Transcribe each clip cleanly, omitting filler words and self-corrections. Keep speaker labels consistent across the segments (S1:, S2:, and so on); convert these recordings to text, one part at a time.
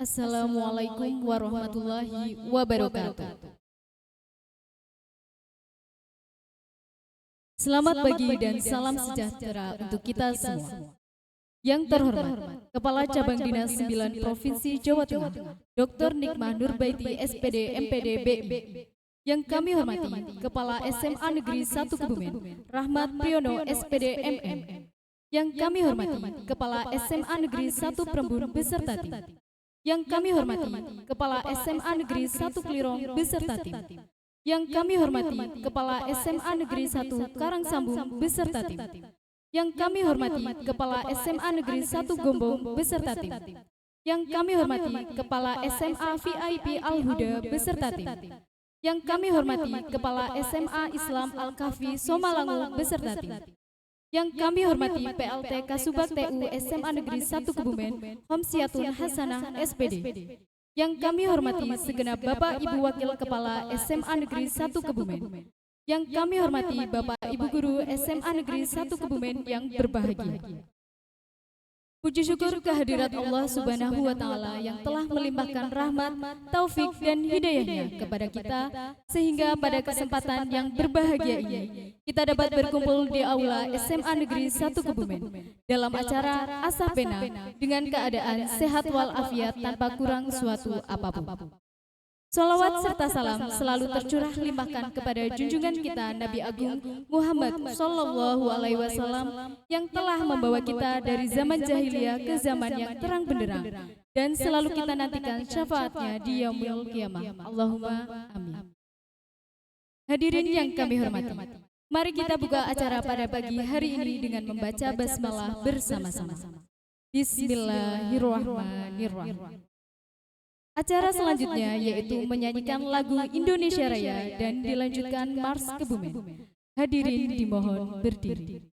S1: Assalamualaikum warahmatullahi wabarakatuh. Selamat pagi dan salam sejahtera untuk kita semua. Yang terhormat, Kepala Cabang Dinas 9 Provinsi Jawa Tengah, Dr. Nikmah Nurbaiti SPD MPD BM. Yang kami hormati, Kepala SMA Negeri 1 Kebumen, Rahmat Priyono SPD MM. Yang kami hormati, Kepala SMA Negeri 1 Prembun beserta tim. Yang kami hormati, Kepala SMA Negeri 1 Klirong beserta tim. Yang kami hormati, Kepala SMA Negeri 1 Karangsambung beserta tim. Yang kami hormati, Kepala SMA Negeri 1 Gombong beserta tim. Yang kami hormati, Kepala SMA VIP Al-Huda beserta tim. Yang kami hormati, Kepala SMA Islam Al-Kahfi Somalangu beserta tim. Yang kami hormati PLT Kasubag TU SMA Negeri 1 Kebumen, Homsiatun Hasanah SPD. Yang kami hormati segenap Bapak Ibu Wakil Kepala SMA Negeri 1 Kebumen. Yang kami hormati Bapak Ibu Guru SMA Negeri 1 Kebumen yang berbahagia. Puji syukur kehadirat Allah Subhanahu wa Ta'ala yang telah melimpahkan rahmat, taufik dan hidayahnya kepada kita, sehingga pada kesempatan yang berbahagia ini kita dapat berkumpul di aula SMA Negeri 1 Kebumen dalam acara Asah Pena dengan keadaan sehat walafiat tanpa kurang suatu apapun. Salawat serta salam selalu tercurah limpahkan kepada junjungan kita Nabi Agung Muhammad Sallallahu Alaihi Wasallam yang telah membawa kita dari zaman jahiliyah ke zaman yang terang benderang dan selalu kita nantikan syafaatnya di yaumul qiyamah. Allahumma amin. Hadirin yang kami hormati, mari kita buka acara pada pagi hari ini dengan membaca basmalah bersama-sama. Bismillahirrahmanirrahim. Acara selanjutnya yaitu menyanyikan lagu Indonesia Raya dan dilanjutkan Mars Kebumen. Hadirin dimohon berdiri.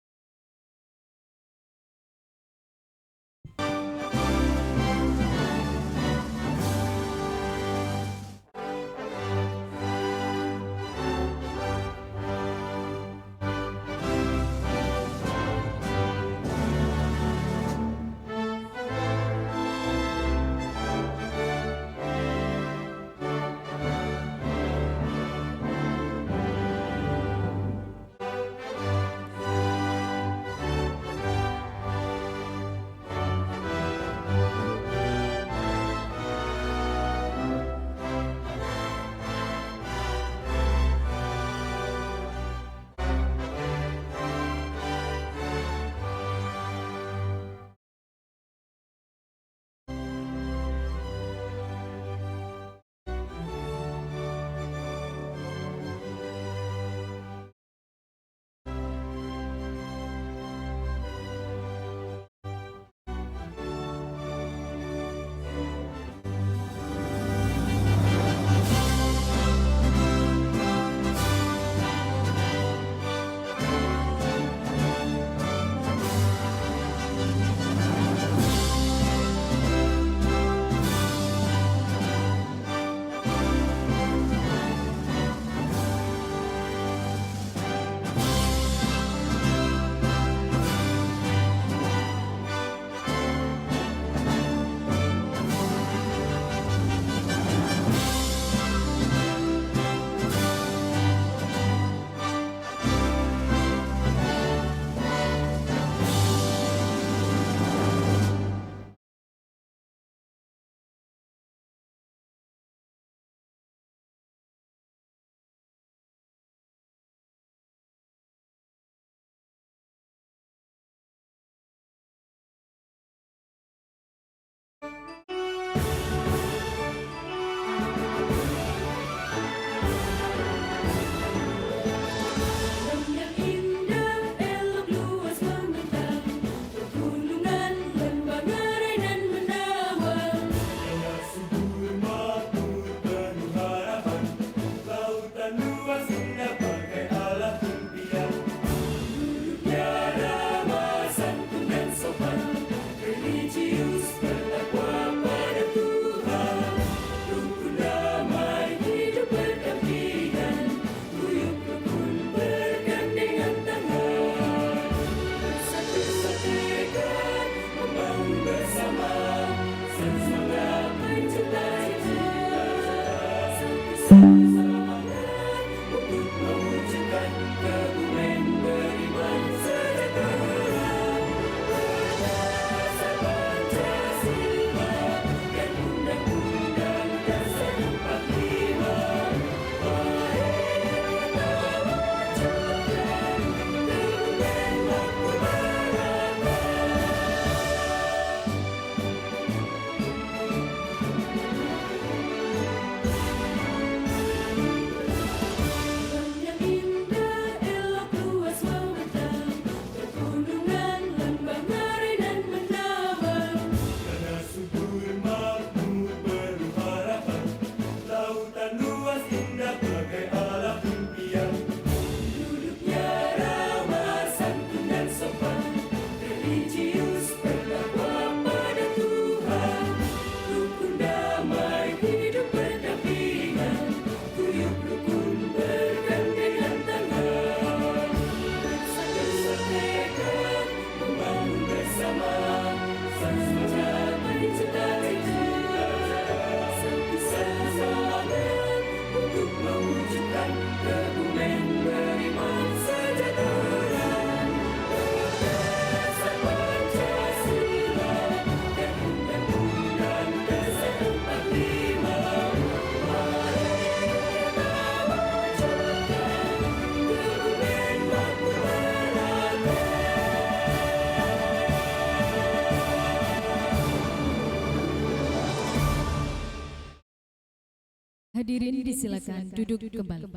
S1: Hadirin disilakan duduk kembali.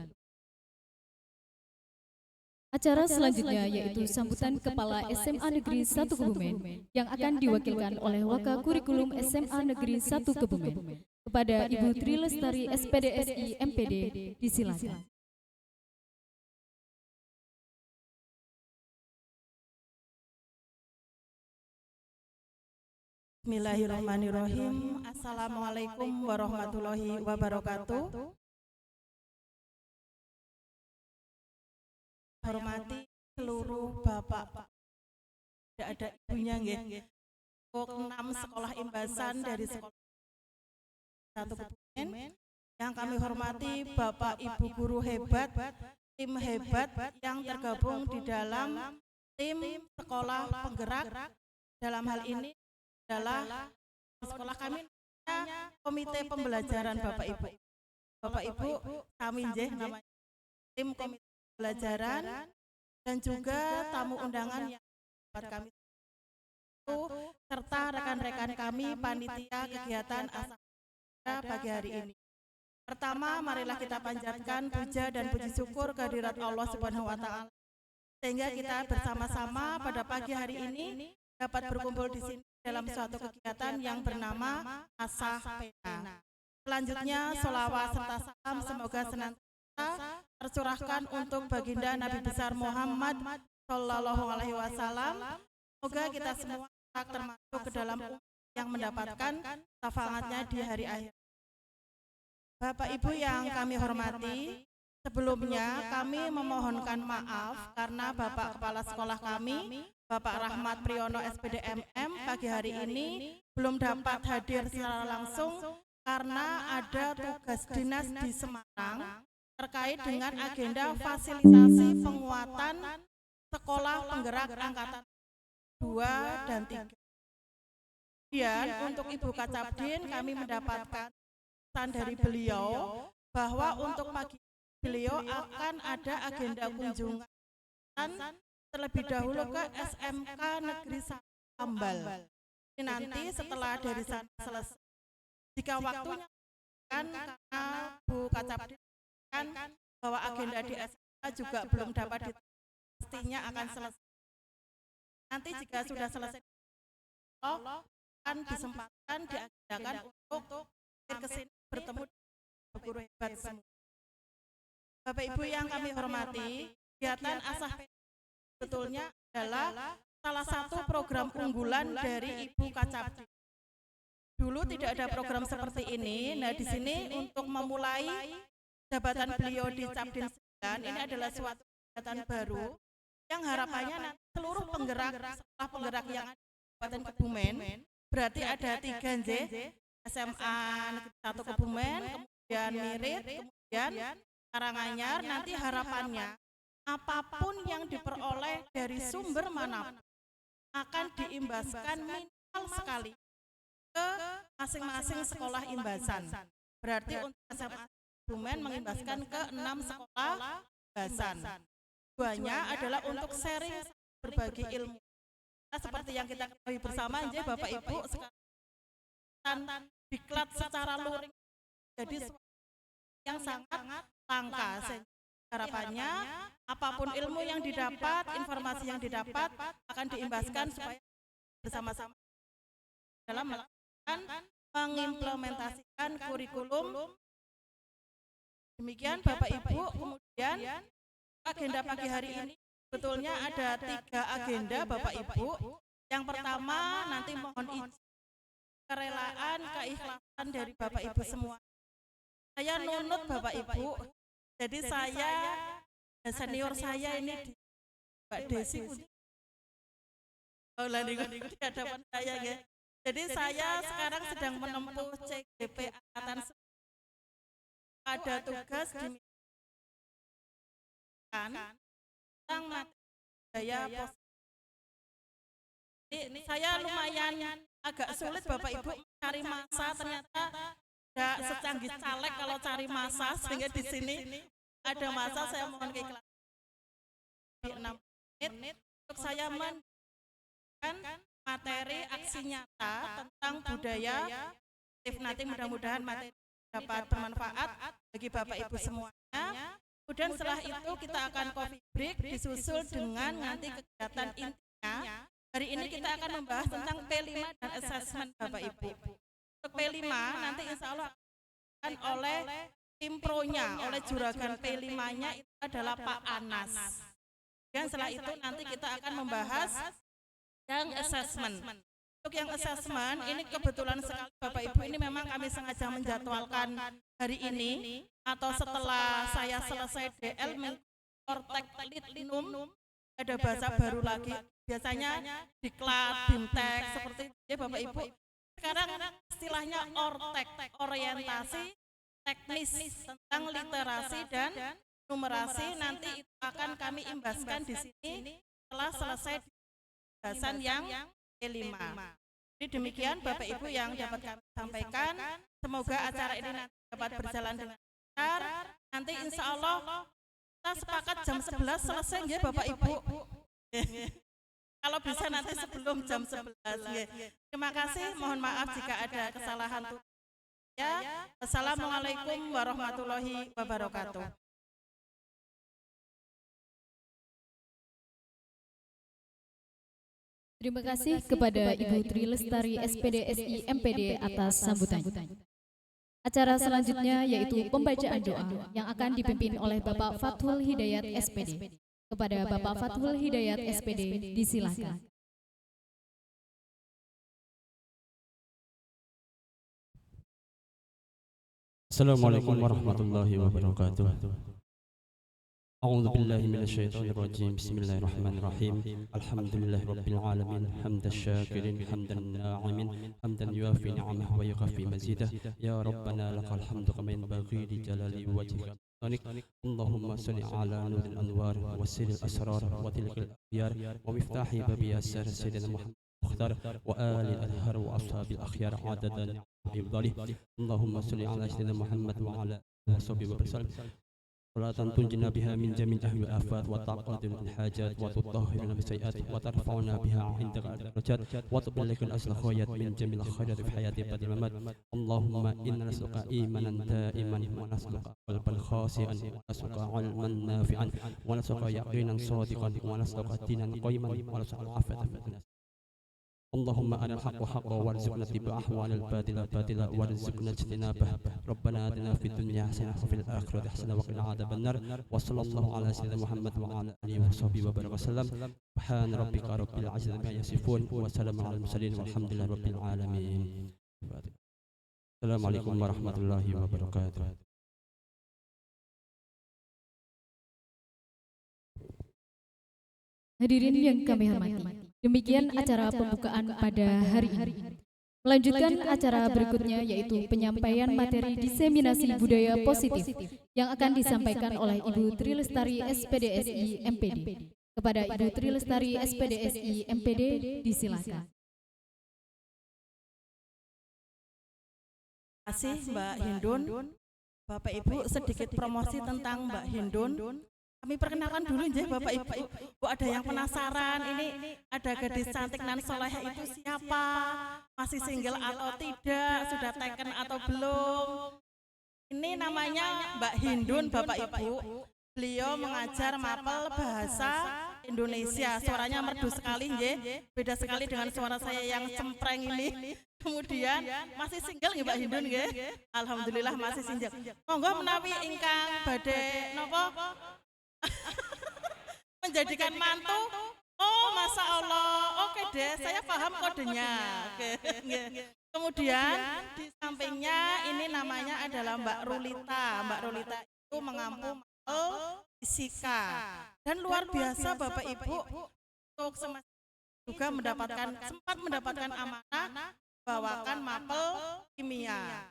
S1: Acara selanjutnya yaitu sambutan Kepala SMA Negeri 1 Kebumen yang akan diwakilkan oleh Waka Kurikulum SMA Negeri 1 Kebumen. Kepada Ibu Tri Lestari SPDSI MPD, disilakan.
S2: Bismillahirrahmanirrahim. Assalamualaikum warahmatullahi wabarakatuh. Hormati seluruh bapak, tidak ada ibunya nggih. Untuk 6 sekolah imbasan dari sekolah 1 Kebumen yang kami hormati Bapak Ibu guru hebat, tim hebat yang tergabung di dalam tim sekolah penggerak. Dalam hal ini adalah sekolah kami namanya Komite Pembelajaran Bapak Ibu. Bapak Ibu kami namanya tim komite pembelajaran dan juga tamu undangan yang dapat kami serta rekan-rekan kami panitia kegiatan asal pagi hari ini. Pertama, marilah kita panjatkan puja dan puji syukur kehadirat Allah Subhanahu wa taala sehingga kita bersama-sama pada pagi hari ini dapat berkumpul di sini dalam suatu kegiatan yang bernama Asah Pena. Selanjutnya, sholawat serta salam semoga senantiasa tercurahkan untuk baginda Nabi besar Muhammad Sallallahu Alaihi Wasallam. Semoga kita semua termasuk ke dalam umat yang mendapatkan syafaatnya di hari akhir. Bapak Ibu yang kami hormati, sebelumnya kami memohonkan maaf karena Bapak Kepala Sekolah kami, Bapak Rahmat Priyono SPD MM, pagi hari ini belum dapat hadir secara langsung karena ada tugas dinas di Semarang terkait dengan agenda fasilitasi penguatan sekolah penggerak angkatan 2 dan 3. Kemudian untuk Ibu Kacabdin kami mendapatkan pesan dari beliau bahwa untuk pagi beliau akan ada agenda kunjungan terlebih dahulu ke SMK Negeri 1 Ambal. Ini nanti setelah dari sana selesai, jika waktunya kan karena Bu Kacabdin kan bahwa agenda di SMK juga belum dapat pastinya akan selesai. Nanti jika sudah selesai akan disempatkan diagendakan untuk ke sini bertemu dengan guru hebat semua. Bapak Ibu yang kami hormati, kegiatan Asah sebetulnya adalah salah satu program unggulan dari Ibu Kacabdin. Dulu tidak ada program seperti ini. Nah, di sini untuk memulai jabatan beliau di Cabdin 9 ini adalah suatu kegiatan baru yang harapannya nanti seluruh penggerak sekolah penggerak yang ada di Kabupaten Kebumen, berarti ada 3 SMA Negeri 1 Kebumen, kemudian Mirit, kemudian Karanganyar. Nanti harapannya apapun yang diperoleh dari sumber manapun akan diimbaskan minimal sekali ke masing-masing sekolah imbasan. Berarti untuk SMA Kebumen mengimbaskan ke 6 sekolah imbasan. Tujuannya adalah untuk sharing berbagi ilmu. Nah, seperti yang kita ketahui bersama, Bapak Ibu, sekarang diklat secara luring jadi yang sangat langka. Harapannya apapun ilmu yang didapat, informasi yang didapat akan diimbaskan supaya bersama-sama dalam melakukan mengimplementasikan kurikulum. Demikian Bapak Ibu. Kemudian agenda pagi hari ini sebetulnya ada 3 agenda Bapak Ibu. Yang pertama nanti mohon izin kerelaan, keikhlasan dari Bapak Ibu semua. Saya nunut Bapak Ibu. Jadi saya senior saya ini di Mbak Desi di hadapan saya ya. Jadi saya sekarang sedang menempuh CGP Angkatan 9. Ada tugas di tentang daya pos. Ini saya lumayan agak sulit Bapak Ibu cari masa, ternyata tidak secanggih caleg kalau cari masa, sehingga di sini ada masa. Saya mohon keikhlasan di 6 menit untuk saya memberikan materi aksi nyata tentang budaya. Nanti mudah-mudahan materi dapat bermanfaat bagi Bapak Ibu semuanya. Kemudian setelah itu kita akan coffee break disusul dengan nanti kegiatan intinya. Hari ini kita akan membahas tentang P5 dan assessment Bapak Ibu. Untuk P5 nanti insya Allah akan oleh tim pronya, oleh juragan P5-nya itu adalah Pak Anas. Dan setelah itu nanti kita akan membahas yang assessment. Untuk yang assessment ini kebetulan sekali Bapak Ibu, ini memang kami sengaja menjadwalkan hari ini atau setelah saya selesai DL Ortek Litnum, ada bahasa baru lagi. Biasanya diklat, bimtek seperti itu ya Bapak Ibu. Sekarang istilahnya Ortek, orientasi teknis tentang literasi dan numerasi, nanti itu akan kami imbaskan di sini setelah selesai pembahasan yang P5. Jadi demikian Bapak Ibu yang dapat kami sampaikan. Semoga acara ini nanti dapat berjalan dengan lancar. Nanti insya Allah kita sepakat jam 11 selesai ya Bapak Ibu. Kalau bisa nanti sebelum jam 11 ya. Terima kasih, mohon maaf jika ada kesalahan. Ya, Assalamualaikum warahmatullahi wabarakatuh.
S1: Terima kasih kepada Ibu Tri Lestari SPD SI MPD atas sambutannya. Acara selanjutnya yaitu pembacaan doa yang akan dipimpin oleh Bapak Fathul Hidayat SPD. Kepada Bapak Fathul Hidayat SPD disilakan.
S3: Assalamualaikum warahmatullahi wabarakatuh. A'udzu billahi minasyaitonir rajim. Bismillahirrahmanirrahim. Alhamdulillahi rabbil alamin. Hamdan syakirin, hamdan na'imin, hamdan yuafi ni'amahu wa yukafi mazidah. Ya Rabbana lakal hamdu kama yanbaghi li jalali wajhika. Allahumma salli ala nuril anwar wa sirril asrar wa tilkal akhyar wa miftahi babi asrar sayyidina Muhammad Mukhtar wa ali al-adhar wa ashabil akhyar adadan ibdalih. Allahumma salli ala sayyidina Muhammad wa ala ashabihi wa sallam. Salatan tunjina biha min jamil ahli wal afat wa taqadul hajat wa tutahhiruna bis sayiat wa tarfa'una biha 'indaka darajat wa tuballighuna asl khayat min jamil khairat fi hayati badil mamat. Allahumma inna nas'aluka imanan da'iman wa nas'aluka qalban khashi'an wa nas'aluka 'ilman nafi'an wa nas'aluka yaqinan shadiqan wa nas'aluka dinan qayyiman wa nas'aluka 'afatan fid nas. Allahumma arinal haqqa haqqan warzuqna ittiba'ahu wa arinal batila batila warzuqna ijtinabah. Rabbana atina fid dunya hasanah wa fil akhirati hasanah wa qina adzabannar. Wa sallallahu ala sayyidina Muhammad wa ala alihi wa sahbihi wa baraka wasallam. Subhana rabbika rabbil izzati amma yasifun wa salamun alal mursalin walhamdulillahi rabbil alamin. Assalamualaikum warahmatullahi wabarakatuh.
S1: Hadirin yang kami hormati, demikian acara pembukaan pada hari ini. Melanjutkan acara berikutnya yaitu penyampaian materi diseminasi budaya positif yang akan disampaikan oleh Ibu Tri Lestari SPD SI MPD. Kepada Ibu Tri Lestari SPD SI MPD disilakan.
S2: Terima kasih Mbak Hindun. Bapak Ibu, sedikit promosi tentang Mbak Hindun. Kami perkenalkan dulu ya Bapak Ibu. Bu, ada yang penasaran, ini ada gadis cantik nan solehah itu siapa? Masih single atau tidak? Sudah taken atau belum? Ini namanya Mbak Hindun Bapak Ibu. Beliau mengajar mapel bahasa Indonesia. Suaranya merdu sekali ya. Beda sekali dengan suara saya yang cempreng ini. Kemudian masih single ya Mbak Hindun ya. Alhamdulillah masih single. Monggo menawi ingkang badhe napa menjadikan mantu. Oh, Masya Allah. Oke deh, saya paham kodenya. Oke. Kemudian di sampingnya ini namanya adalah Mbak Rulita. Mbak Rulita itu mengampu mapel fisika. Dan luar biasa Bapak Ibu, untuk semester juga sempat mendapatkan amanah bawakan mapel kimia.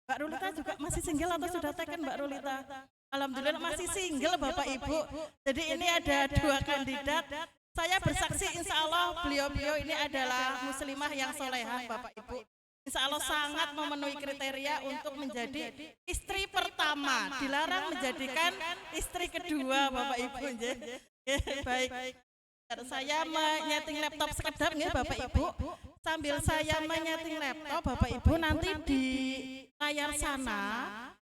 S2: Mbak Rulita juga masih single atau sudah taken Mbak Rulita? Alhamdulillah masih single Bapak Ibu. Jadi ini ada dua kandidat. Saya bersaksi insya Allah beliau-beliau ini adalah muslimah yang solehah Bapak Ibu. Insya Allah sangat memenuhi kriteria untuk menjadi istri pertama. Dilarang menjadikan istri kedua Bapak Ibu. Baik. Saya menyeting laptop sekedap ya Bapak Ibu. Sambil saya menyeting laptop, Bapak Ibu, nanti di layar sana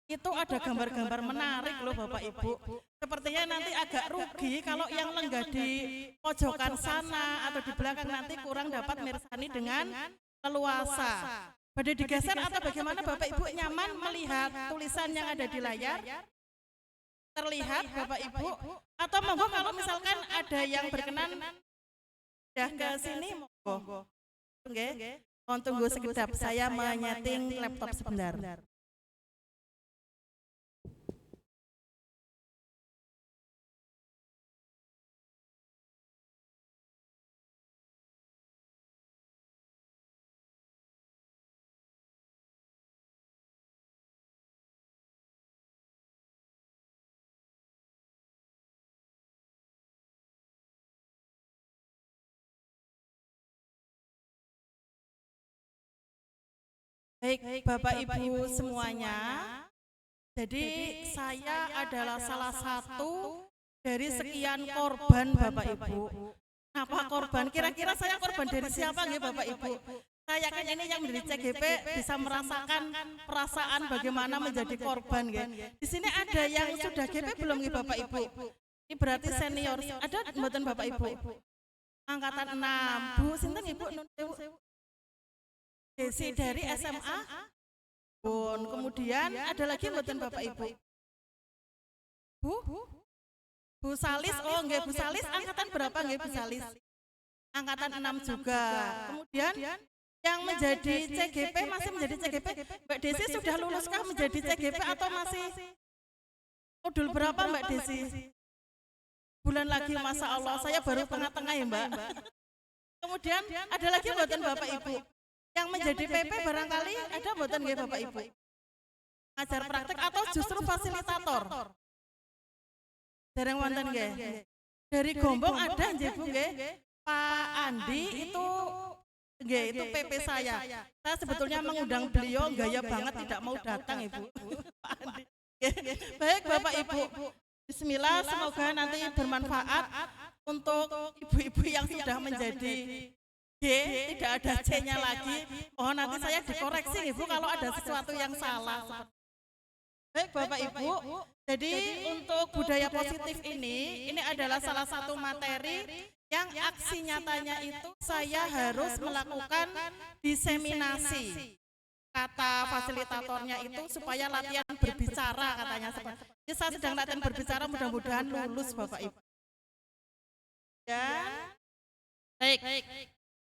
S2: itu ada gambar-gambar menarik loh Bapak Ibu. Sepertinya nanti agak rugi kalau yang lenggah di pojokan sana atau di belakang nanti kurang dapat mirsani dengan leluasa. Pada digeser atau bagaimana Bapak Ibu nyaman melihat tulisan yang ada di layar? Terlihat Bapak Ibu? Atau monggo kalau misalkan ada yang berkenan sudah ke sini monggo. Nggih, mohon tunggu sekedap, saya menyeting laptop sebentar. Baik, Bapak Ibu semuanya, jadi saya adalah salah satu dari sekian korban Bapak Ibu. Kenapa korban? Kira-kira saya korban dari siapa nggih Bapak Ibu? Saya kan ini yang dari CGP bisa merasakan perasaan bagaimana menjadi korban nggih. Di sini ada yang sudah GP belum nggih Bapak Ibu? Ini berarti senior. Ada mboten Bapak Ibu? Angkatan 6. Bu sinten Ibu? Nun sewu. Desi dari SMA. Bun. Kemudian ada lagi mboten Bapak Ibu? Bu Salis, oh nggih Bu Salis angkatan berapa nggih Bu Salis? Angkatan 6 juga. Kemudian yang menjadi CGP masih menjadi CGP. Mbak Desi sudah luluskah menjadi CGP atau masih modul berapa Mbak Desi? Bulan lagi, Masya Allah, saya baru tengah-tengah ya Mbak. Kemudian ada lagi mboten Bapak Ibu? Yang menjadi PP barangkali ada mboten nggih Bapak Ibu? Ngajar praktek atau justru fasilitator? Dereng wonten nggih. Dari Gombong ada nggih Bu nggih. Pak Andi itu nggih itu PP saya. Saya sebetulnya mengundang beliau gaya banget tidak mau datang Ibu. Pak Andi. Baik Bapak Ibu. Bismillah, semoga nanti bermanfaat untuk ibu-ibu yang sudah menjadi G, tidak ada C-nya lagi. Oh nanti saya dikoreksi Ibu kalau ada sesuatu yang salah. Baik Bapak Ibu, jadi untuk budaya positif ini adalah salah satu materi yang aksi nyatanya itu saya harus melakukan diseminasi. Kata fasilitatornya itu supaya latihan berbicara katanya. Jadi saya sedang latihan berbicara, mudah-mudahan lulus Bapak Ibu. Dan baik.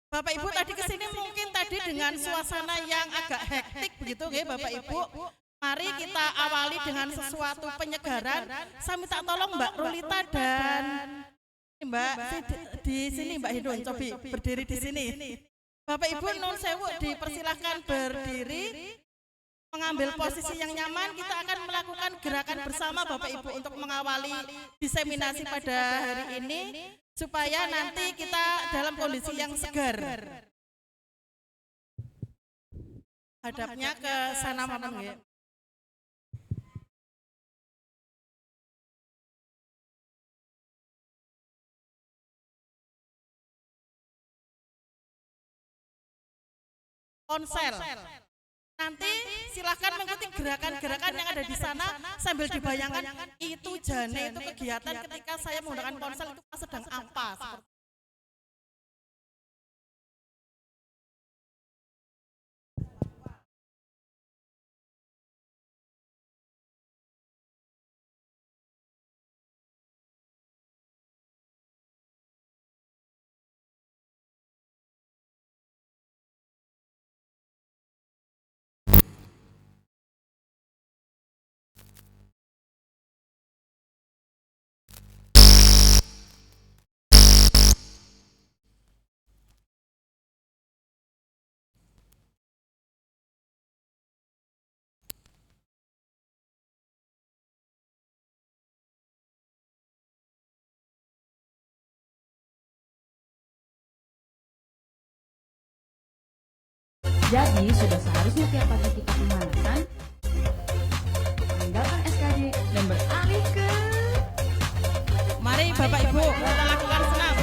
S2: Bapak Ibu tadi kesini mungkin tadi dengan suasana yang agak hektik begitu nggih Bapak Ibu. Mari kita awali dengan sesuatu penyegaran. Saya minta tolong Mbak Rulita dan Mbak di sini Mbak Hindun, coba berdiri di sini. Bapak Ibu nun sewu dipersilahkan berdiri, mengambil posisi yang nyaman. Kita akan melakukan gerakan bersama Bapak Ibu untuk mengawali diseminasi pada hari ini supaya nanti kita dalam kondisi yang segar. Hadapnya ke sana mana nggih? Ponsel. Nanti silahkan mengikuti gerakan-gerakan yang ada di sana sambil dibayangkan itu jane itu kegiatan ketika saya menggunakan ponsel itu sedang apa.
S4: Jadi sudah seharusnya tiap pagi kita pemanasan, meninggalkan SKD dan beralih ke.
S2: Mari Bapak Ibu kita lakukan senam.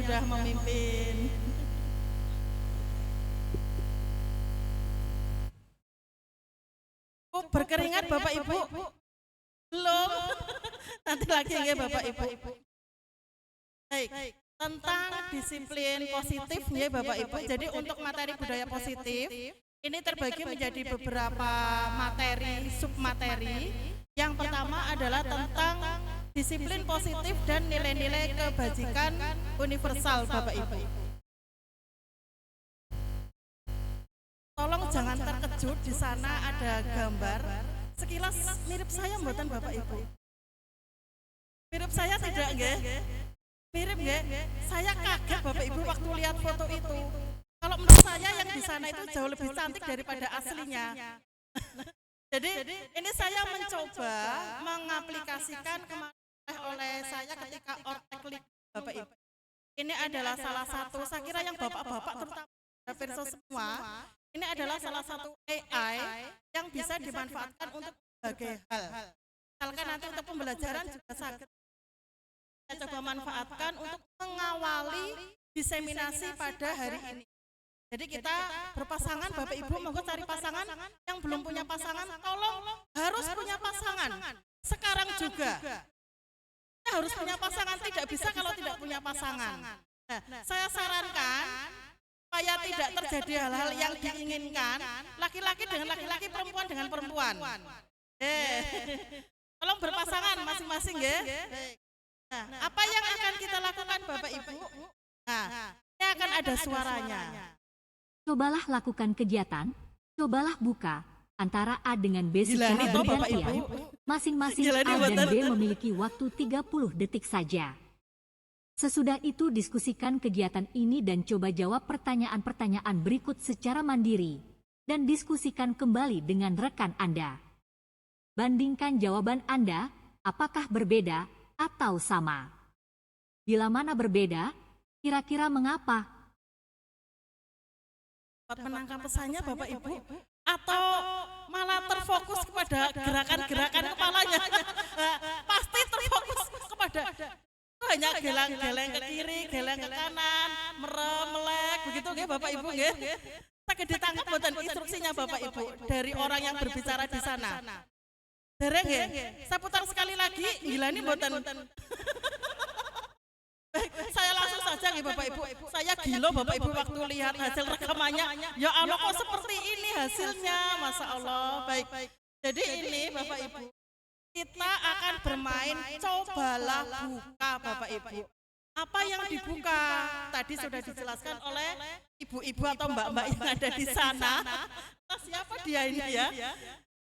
S2: sudah memimpin. Berkeringat Bapak Ibu? Belum. Nanti lagi ya Bapak Ibu. Baik, tentang disiplin positif ya Bapak Ibu. Jadi untuk materi budaya positif ini terbagi menjadi beberapa materi, submateri. Yang pertama adalah tentang disiplin positif dan nilai-nilai kebajikan universal Bapak Ibu. Tolong jangan terkejut, di sana ada gambar sekilas mirip saya mboten Bapak Ibu. Mirip saya tidak nggih? Mirip nggih? Saya kaget Bapak Ibu waktu lihat foto itu. Kalau menurut saya yang di sana itu jauh lebih cantik daripada aslinya. Jadi ini saya mencoba mengaplikasikan kemarin oleh saya ketika orteklik Bapak Ibu. Ini adalah salah satu, saya kira yang bapak-bapak terutama Perso semua, ini adalah salah satu AI yang bisa dimanfaatkan untuk berbagai hal. Misalkan nanti untuk pembelajaran juga sangat saya coba manfaatkan untuk mengawali diseminasi pada hari ini. Jadi kita berpasangan, Bapak Ibu monggo cari pasangan, yang belum punya pasangan tolong harus punya pasangan. Sekarang juga kita harus punya pasangan, tidak bisa kalau tidak punya pasangan. Nah, saya sarankan supaya tidak terjadi hal-hal yang diinginkan, laki-laki dengan laki-laki, perempuan dengan perempuan. Tolong berpasangan masing-masing ya. Nah, apa yang akan kita lakukan Bapak Ibu? Nah, ini akan ada suaranya.
S5: Cobalah lakukan kegiatan, cobalah buka antara A dengan B secara bergantian. Masing-masing A dan B memiliki waktu 30 detik saja. Sesudah itu diskusikan kegiatan ini dan coba jawab pertanyaan-pertanyaan berikut secara mandiri dan diskusikan kembali dengan rekan Anda. Bandingkan jawaban Anda, apakah berbeda atau sama. Bila mana berbeda, kira-kira mengapa?
S2: Menangkap pesannya Bapak Ibu atau malah terfokus kepada gerakan-gerakan kepalanya? Pasti terfokus kepada hanya geleng-geleng ke kiri, geleng ke kanan, merem, melek, begitu nggih Bapak Ibu nggih? Saged ditangkap mboten instruksinya Bapak Ibu dari orang yang berbicara di sana. Dereng nggih? Saya putar sekali lagi, ngilani mboten. Saya langsung saja nih Bapak Ibu, saya gila Bapak Ibu waktu lihat hasil rekamannya. Ya Allah kok seperti ini hasilnya, Masya Allah. Baik, jadi ini Bapak Ibu, kita akan bermain cobalah buka Bapak Ibu. Apa yang dibuka? Tadi sudah dijelaskan oleh ibu-ibu atau mbak-mbak yang ada di sana. Siapa dia ini ya?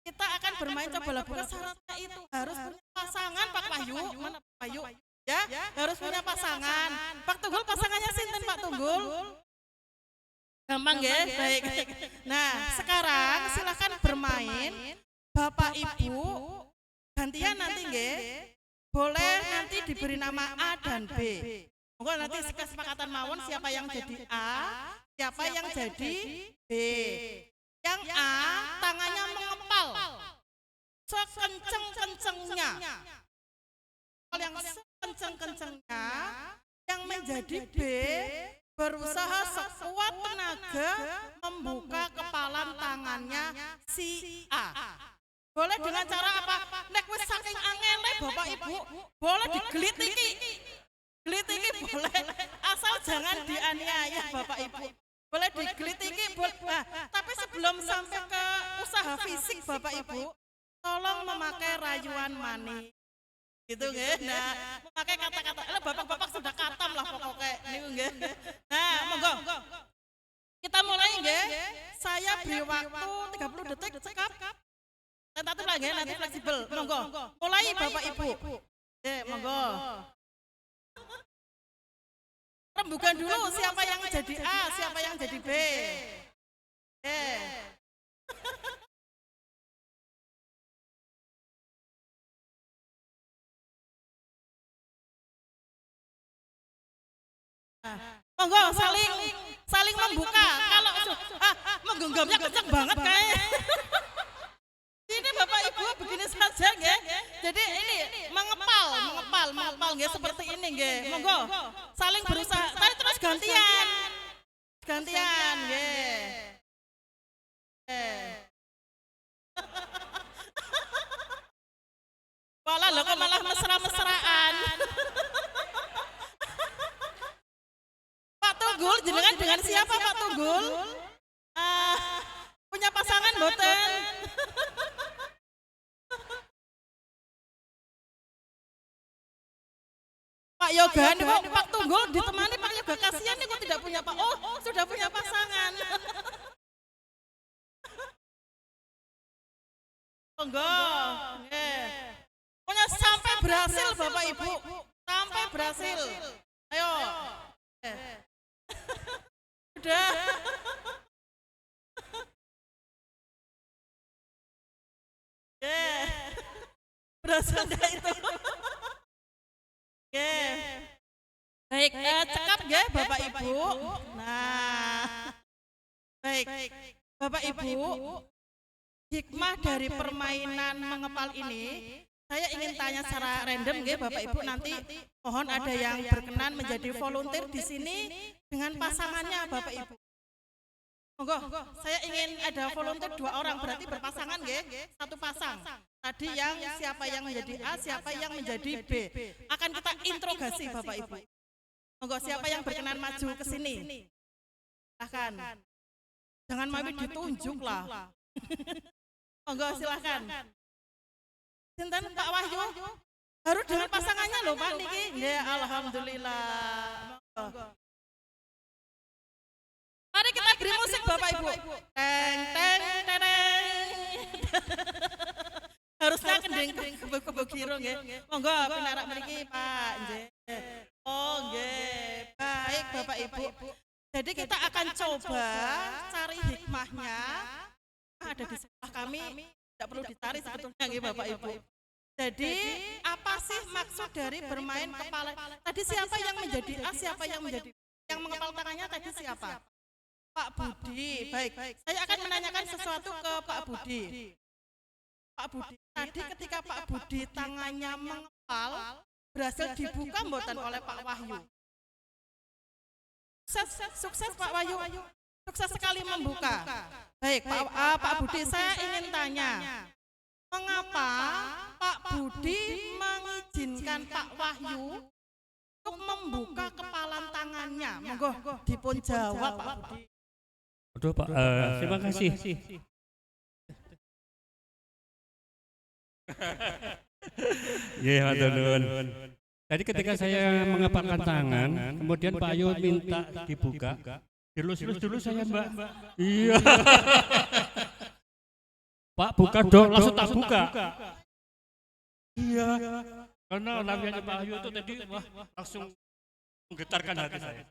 S2: Kita akan bermain cobalah buka, syaratnya itu harus punya pasangan Pak Wahyu. Mana Pak Wahyu? Ya, harus punya pasangan. Pak Tunggul pasangannya sinten Pak Tunggul? Gampang ya? Baik. Nah, sekarang silakan bermain. Bapak Ibu gantian nanti nggih. Boleh nanti diberi nama A dan B. Monggo nanti kesepakatan mawon siapa yang jadi A, siapa yang jadi B. Yang A tangannya mengepal sekenceng-kencengnya. Yang sekenceng-kencengnya, yang menjadi B berusaha sekuat tenaga membuka kepalan tangannya si A. Boleh dengan cara apa? Nek wis saking angele Bapak Ibu, boleh digelitiki. Gelitiki boleh, asal jangan dianiaya Bapak Ibu. Boleh digelitiki, tapi sebelum sampai ke usaha fisik Bapak Ibu, tolong memakai rayuan manis. Gitu nggih. Nah, memakai kata-kata. Bapak-bapak sudah katam lah pokoknya niku nggih. Nah, monggo. Kita mulai nggih. Saya beri waktu 30 detik cekap. Tentatif lah nggih, nanti fleksibel. Monggo. Mulai Bapak Ibu. Nggih, monggo. Rembukan dulu siapa yang jadi A, siapa yang jadi B. Monggo saling membuka. Kalau menggenggamnya kenceng banget kayaknya. Ini Bapak Ibu begini saja nggih. Jadi ini mengepal nggih seperti ini nggih. Monggo saling berusaha. gantian. Gantian nggih. Walah lho kok malah mesra-mesraan. Pak Tunggul jenengan dengan siapa Pak Tunggul? Punya pasangan mboten? Pak Yoga nih kok Pak Tunggul ditemani Pak Yoga, kasihan nih kok tidak punya Pak. Oh, sudah punya pasangan. Monggo. Nggih. Pokoknya sampai berhasil Bapak Ibu. Sampai berhasil. Ayo. Udah. Berhasil enggak itu? Baik, cekap ya Bapak Ibu. Nah, baik, Bapak Ibu, hikmah dari permainan mengepal ini, saya ingin tanya secara random ya Bapak Ibu, nanti mohon ada yang berkenan menjadi volunteer di sini dengan pasangannya Bapak Ibu. Monggo, saya ingin ada volunteer 2 orang, berarti berpasangan ya, 1 pasang. Tadi yang siapa yang menjadi A, siapa yang menjadi B. Akan kita interogasi Bapak Ibu. Monggo, siapa yang berkenan maju ke sini? Silahkan. Jangan mami ditunjuk lah. Monggo silahkan. Sinten Pak Wahyu? Harus dengan pasangannya loh Pak niki. Nggih, alhamdulillah. Monggo. Mari kita beri musik Bapak Ibu. Teng teng teng. Harusnya kendeng kebo kiro nggih. Monggo pinarak mriki Pak nggih. Oh nggih. Baik Bapak Ibu. Jadi kita akan coba cari hikmahnya. Ada di sebelah kami, tidak perlu dicari sebetulnya nggih Bapak Ibu. Jadi apa sih maksud dari bermain kepala? Tadi siapa yang menjadi A, siapa yang menjadi B? Yang mengepal tangannya tadi siapa? Pak Budi. Baik, saya akan menanyakan sesuatu ke Pak Budi. Pak Budi, tadi ketika Pak Budi tangannya mengepal, berhasil dibuka mboten oleh Pak Wahyu? Sukses Pak Wahyu, sukses sekali membuka. Baik, Pak Budi, saya ingin tanya, mengapa Pak Budi mengizinkan Pak Wahyu untuk membuka kepalan tangannya? Monggo dipun jawab Pak Budi.
S6: Aduh Pak, terima kasih. Iya, matur nuwun. Tadi ketika saya mengepalkan tangan, kemudian Pak Ayu minta dibuka. Dilus-lus dulu saya Mbak. Iya. Pak buka dong, langsung tak buka. Iya. Karena namanya Pak Ayu itu tadi wah langsung menggetarkan hati saya.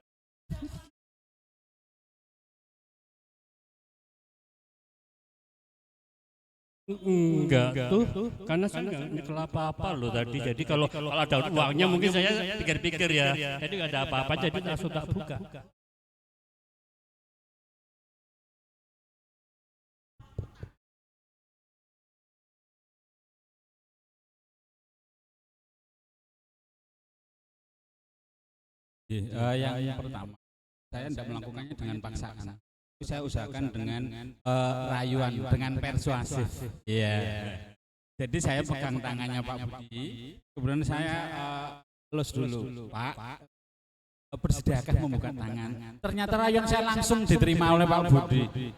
S6: Enggak tuh, karena saya enggak nyekel apa-apa loh tadi. Jadi kalau ada uangnya mungkin saya pikir-pikir ya. Jadi enggak ada apa-apa, jadi langsung tak buka.
S7: Yang pertama, saya tidak melakukannya dengan paksaan. Saya usahakan dengan rayuan, dengan persuasif. Iya. Jadi saya pegang tangannya Pak Budi, kemudian saya elus dulu, Pak, bersediakah membuka tangan. Ternyata rayuan saya langsung diterima oleh Pak Budi.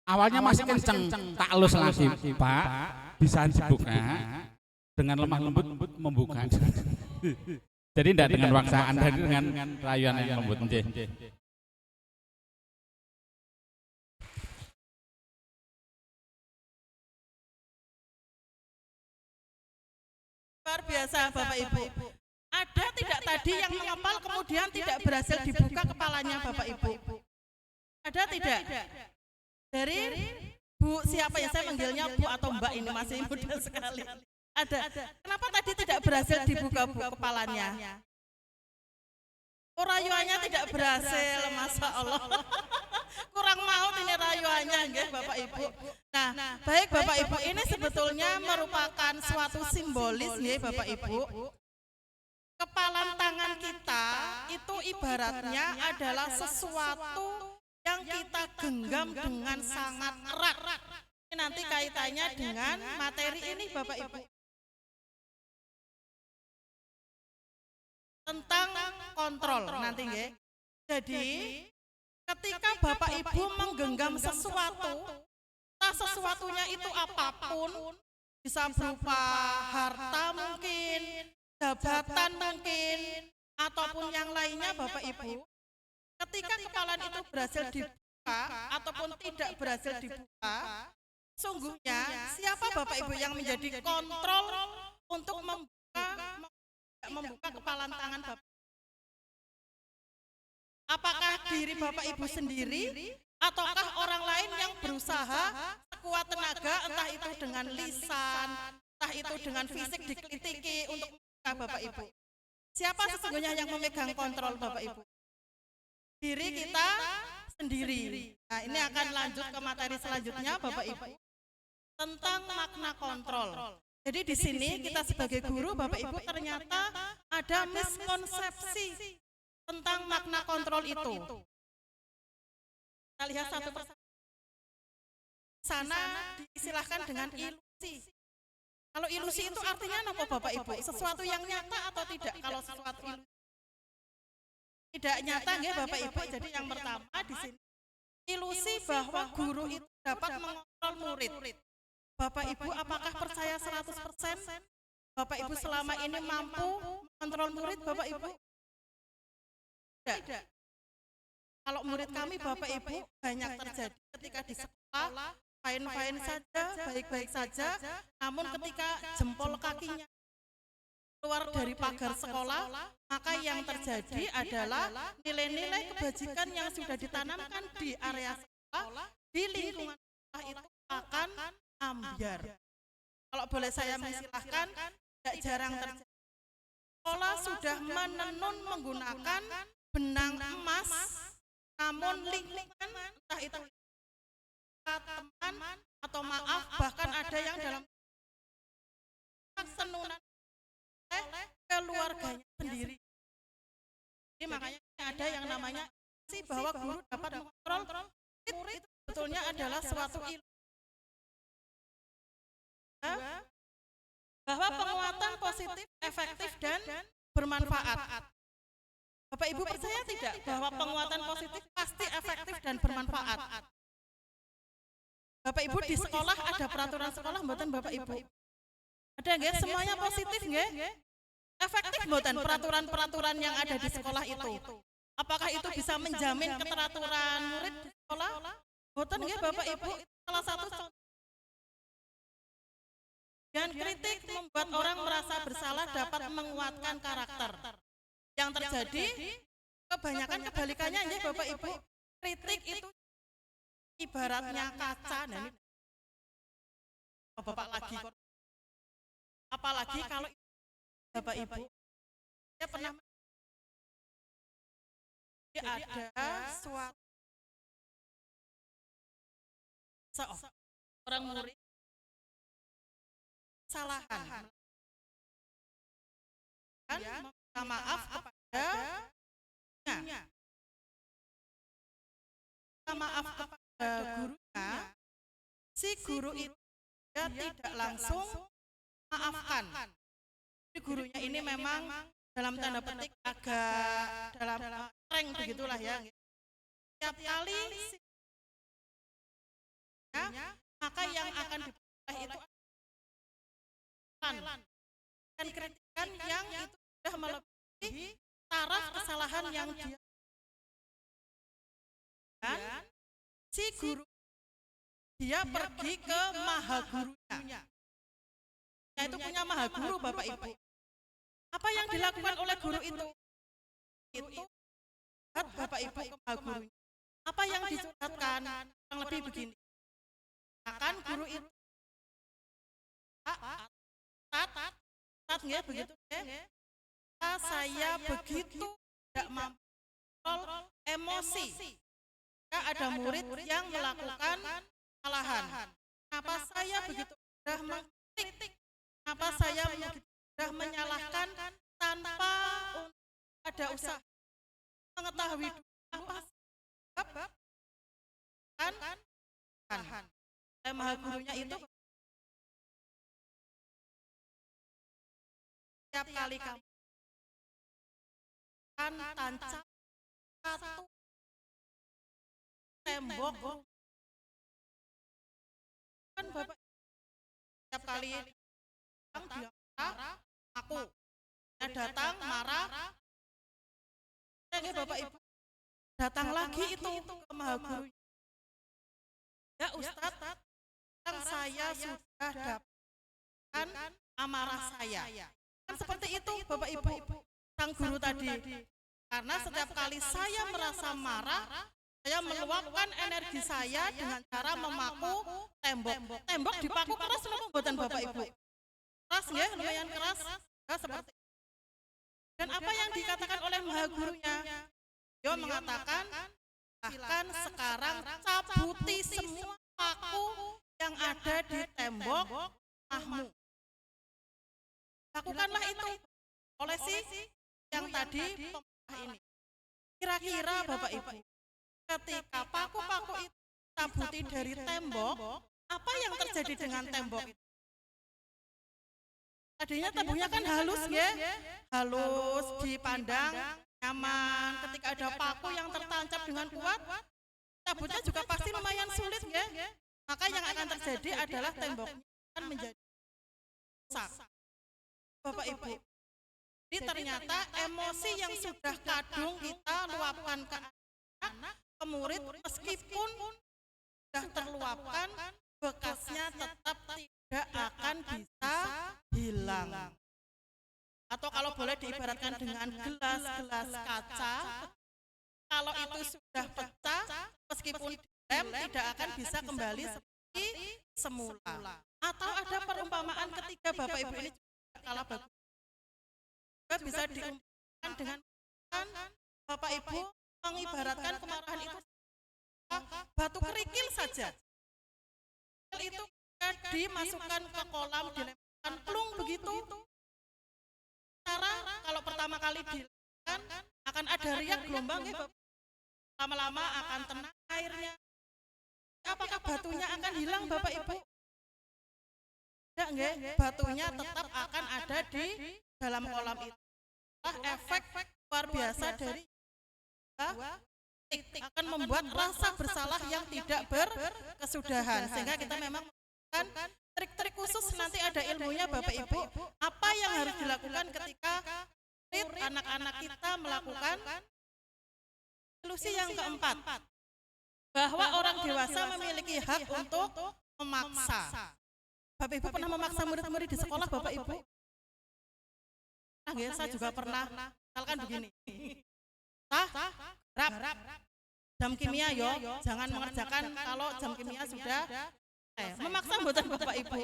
S7: Awalnya masih kenceng, tak elus lagi, Pak, bisa dibuka dengan lemah lembut membuka. Jadi tidak dengan paksaan, tapi dengan rayuan yang lembut.
S2: Luar biasa Bapak Ibu. Ada tidak tadi yang mengepal kemudian tidak berhasil dibuka kepalanya Bapak Ibu? Ada tidak? Dari Bu siapa ya, saya manggilnya Bu atau Mbak, ini masih muda sekali. Ada. Kenapa tadi tidak berhasil dibuka Bu kepalanya? Oh, rayuannya tidak berhasil, Masya Allah. Kurang mau ini rayuannya, nggih Bapak Ibu. Nah, baik Bapak Ibu, ini sebetulnya merupakan suatu simbolis nggih Bapak Ibu. kepalan tangan kita itu ibaratnya adalah sesuatu yang kita genggam dengan sangat erat. Ini nanti kaitannya dengan materi ini Bapak Ibu. Tentang kontrol nanti nggih. Jadi ketika Bapak Ibu menggenggam sesuatu, entah sesuatunya itu apapun, bisa berupa harta mungkin, jabatan mungkin, ataupun yang lainnya Bapak Ibu, ketika kepalan itu berhasil dibuka ataupun tidak berhasil dibuka, sungguhnya siapa Bapak Ibu yang menjadi kontrol untuk membuka kepalan tangan Bapak? Apakah diri Bapak Ibu sendiri ataukah orang lain yang berusaha sekuat tenaga, entah itu dengan lisan, entah itu dengan fisik dikritiki untuk membuka Bapak Ibu? Siapa sesungguhnya yang memegang kontrol Bapak Ibu? Diri kita sendiri. Nah, ini akan lanjut ke materi selanjutnya Bapak Ibu tentang makna kontrol. Jadi di sini kita sebagai guru Bapak Ibu ternyata ada miskonsepsi tentang makna kontrol itu. Kita lihat satu persatu. Sana diistilahkan dengan ilusi. Kalau ilusi itu artinya apa Bapak Ibu? Sesuatu yang nyata atau tidak? Kalau sesuatu ilusi tidak nyata nggih Bapak Ibu. Jadi yang pertama di sini ilusi bahwa guru itu dapat mengontrol murid. Bapak Ibu apakah percaya 100% Bapak Ibu selama ini mampu mengontrol murid Bapak Ibu? Tidak. Kalau murid kami Bapak Ibu banyak terjadi ketika di sekolah fine-fine saja, baik-baik saja, namun ketika jempol kakinya keluar dari pagar sekolah, maka yang terjadi adalah nilai-nilai kebajikan yang sudah ditanamkan di area sekolah, di lingkungan sekolah itu akan ambiar. Kalau boleh saya mengistilahkan, tidak jarang terjadi. Sekolah sudah menenun menggunakan benang emas, namun lingkungan, entah itu teman atau maaf, bahkan ada yang dalam senunan oleh keluarganya sendiri. Jadi makanya ada yang namanya sih bahwa guru dapat mengontrol murid, itu sebetulnya adalah suatu ilmu. Bahwa penguatan positif, efektif dan bermanfaat. Bapak Ibu percaya tidak bahwa penguatan positif pasti efektif dan bermanfaat? Bapak Ibu di sekolah ada peraturan sekolah mboten Bapak Ibu? Ada nggih? Semuanya positif nggih? Efektif mboten peraturan-peraturan yang ada di sekolah itu? Apakah itu bisa menjamin keteraturan murid di sekolah? Mboten nggih Bapak Ibu? Itu salah satu contoh. Dan kritik membuat orang merasa bersalah dapat menguatkan karakter. Yang terjadi kebanyakan kebalikannya ya Bapak Ibu. Kritik itu ibaratnya kaca. Nah ini Bapak lagi. Apalagi kalau Bapak Ibu, saya pernah ada suatu seorang murid kesalahan dan meminta maaf kepada gurunya. Maaf kepada gurunya, si guru itu dia tidak langsung maafkan. Jadi gurunya ini memang dalam tanda petik agak dalam streng begitulah ya. Setiap kali maka yang akan diperoleh itu dan kritikan yang itu sudah melebihi taraf kesalahan yang dia dan si guru dia pergi ke maha gurunya. Nah, itu punya maha guru Bapak Ibu. Apa yang dilakukan oleh guru itu? Itu Bapak Ibu ke maha gurunya. Apa yang dicurhatkan? Yang lebih begini. Akan guru itu nggak begitu nggak? Saya begitu tidak mampu kontrol emosi. Ada murid yang melakukan kesalahan. Kenapa saya begitu mudah mengkritik? Kenapa saya begitu mudah menyalahkan tanpa ada usaha mengetahui apa sebab kan maha gurunya itu setiap kali kamu kan tancap satu tembok kan Bapak setiap kali dia marah aku datang marah Bapak Ibu datang lagi itu ke maha guru ya Ustadz yang saya sudah dapatkan amarah saya kan seperti itu Bapak Ibu sang guru tadi karena setiap kali saya merasa marah saya meluapkan energi saya dengan cara memaku tembok dipaku keras buatan Bapak Ibu keras ya lumayan keras nah, seperti dan apa yang dikatakan oleh maha gurunya dia mengatakan bahkan sekarang cabuti semua paku yang ada di tembok rumahmu lakukanlah itu oleh si yang tadi pemerintah ini kira-kira Bapak Ibu ketika paku-paku itu cabuti dari tembok apa yang terjadi dengan tembok itu tadinya temboknya kan halus ya halus dipandang nyaman ketika ada paku yang tertancap dengan kuat cabutnya juga pasti lumayan sulit ya maka yang akan terjadi adalah temboknya akan menjadi rusak Bapak Ibu jadi ternyata emosi yang sudah kadung kita luapkan ke anak ke murid meskipun sudah terluapkan bekasnya tetap tidak akan bisa hilang atau kalau boleh diibaratkan dengan gelas-gelas kaca kalau itu sudah pecah meskipun dilem tidak akan bisa kembali seperti semula atau ada perumpamaan ketiga Bapak Ibu ini juga kalah bagus juga bisa diumpamakan dengan Bapak Ibu mengibaratkan kemarahan itu batu kerikil saja itu dimasukkan ke kolam dilemparkan plung begitu cara kalau pertama kali dilemparkan akan ada riak gelombang ya lama-lama akan tenang airnya apakah batunya akan hilang Bapak Ibu tidak enggak batunya tetap akan ada di dalam kolam itu efek luar biasa dari akan membuat rasa bersalah yang tidak berkesudahan sehingga kita memang melakukan trik-trik khusus nanti ada ilmunya Bapak Ibu apa yang harus dilakukan ketika anak-anak kita melakukan ilusi yang keempat bahwa orang dewasa memiliki hak untuk memaksa Bapak Ibu pernah memaksa murid-murid di sekolah Bapak Ibu saya juga pernah misalkan begini rap jam kimia yo jangan mengerjakan kalau jam kimia sudah memaksa buatan Bapak Ibu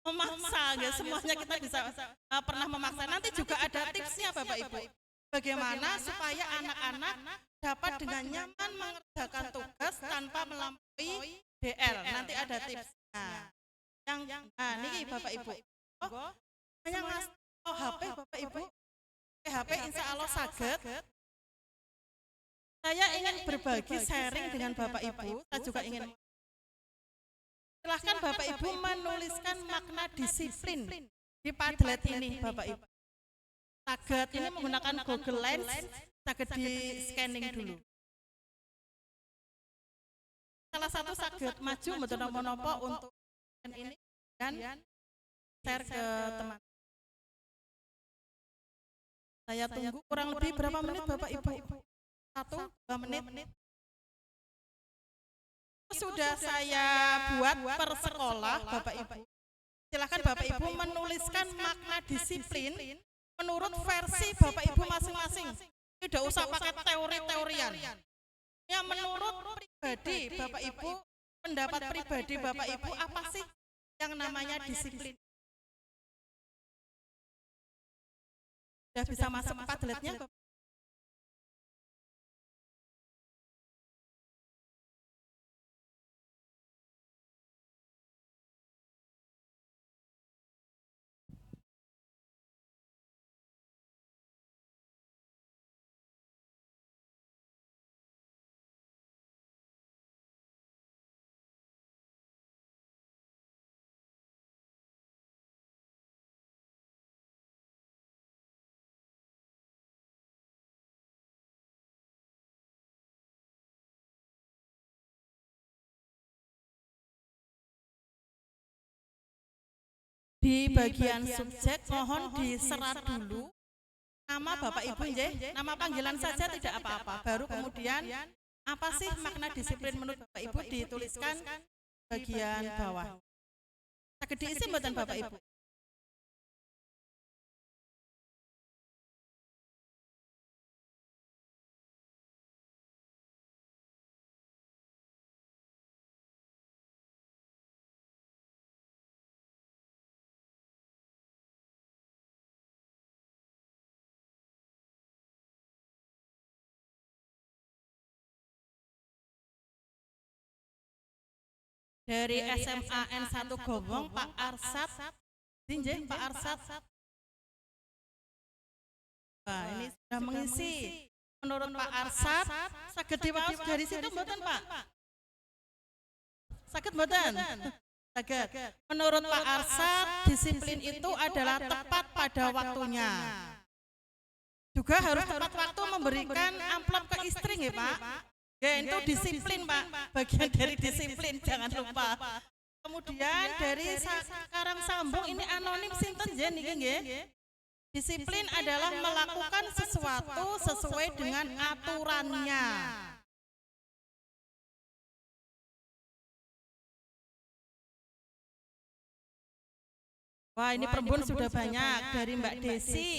S2: memaksa ya semuanya kita bisa pernah memaksa nanti juga ada tipsnya Bapak Ibu bagaimana supaya anak-anak dapat dengan nyaman mengerjakan tugas tanpa melampaui DL nanti ada tipsnya yang ini Bapak Ibu hanya ngasih HP Bapak Ibu HP insya Allah saged saya ingin berbagi sharing dengan Bapak Ibu saya juga ingin silahkan Bapak Ibu menuliskan makna disiplin di Padlet ini Bapak Ibu saged ini menggunakan Google Lens saged di scanning dulu salah satu saged maju betul nopo untuk ini dan share ke teman saya tunggu kurang lebih berapa menit Bapak Ibu 1-2 menit sudah saya buat per sekolah Bapak Ibu silakan Bapak Ibu menuliskan makna disiplin menurut versi Bapak Ibu masing-masing tidak usah pakai teori-teorian ya menurut pribadi Bapak Ibu pendapat pribadi Bapak Ibu apa sih yang namanya disiplin sudah bisa masuk ke Padletnya Di bagian subjek mohon diserat dulu nama Bapak Ibu nggih, nama panggilan saja tidak apa-apa. Baru kemudian apa sih makna disiplin menurut Bapak Ibu dituliskan bagian bawah. Saged diisi mboten Bapak Ibu? Dari SMAN 1 Gowong, Pak Arsat. Nggih, Pak Arsat. Wah, ini sudah mengisi. Menurut Pak Arsat, saged diwaos dari situ mboten, Pak? Saged mboten? Saged. Menurut Pak Arsat, disiplin itu adalah tepat pada waktunya. Juga harus tepat waktu memberikan amplop ke istri nggih, Pak? Ya, itu disiplin, Pak. Bagian dari disiplin, jangan lupa. Kemudian dari sekarang sambung ini anonim sinten nggih niki nggih. Disiplin adalah melakukan sesuatu sesuai dengan aturannya. Wah, ini perembun sudah banyak dari Mbak Desi.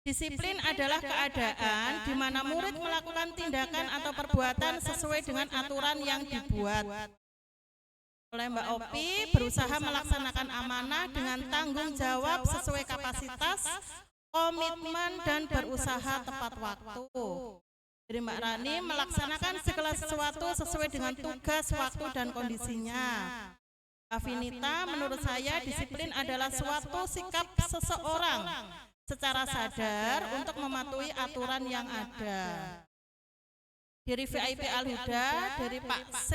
S2: Disiplin adalah keadaan di mana murid melakukan tindakan atau perbuatan sesuai dengan aturan yang dibuat. Oleh Mbak Opi, berusaha melaksanakan amanah dengan tanggung jawab sesuai kapasitas, komitmen, dan berusaha tepat waktu. Dari Mbak Rani, melaksanakan segala sesuatu sesuai dengan tugas, waktu, dan kondisinya. Afinita, menurut saya disiplin adalah suatu sikap seseorang secara sadar untuk mematuhi aturan yang ada. Dari VIP Al-Huda, dari Pak C,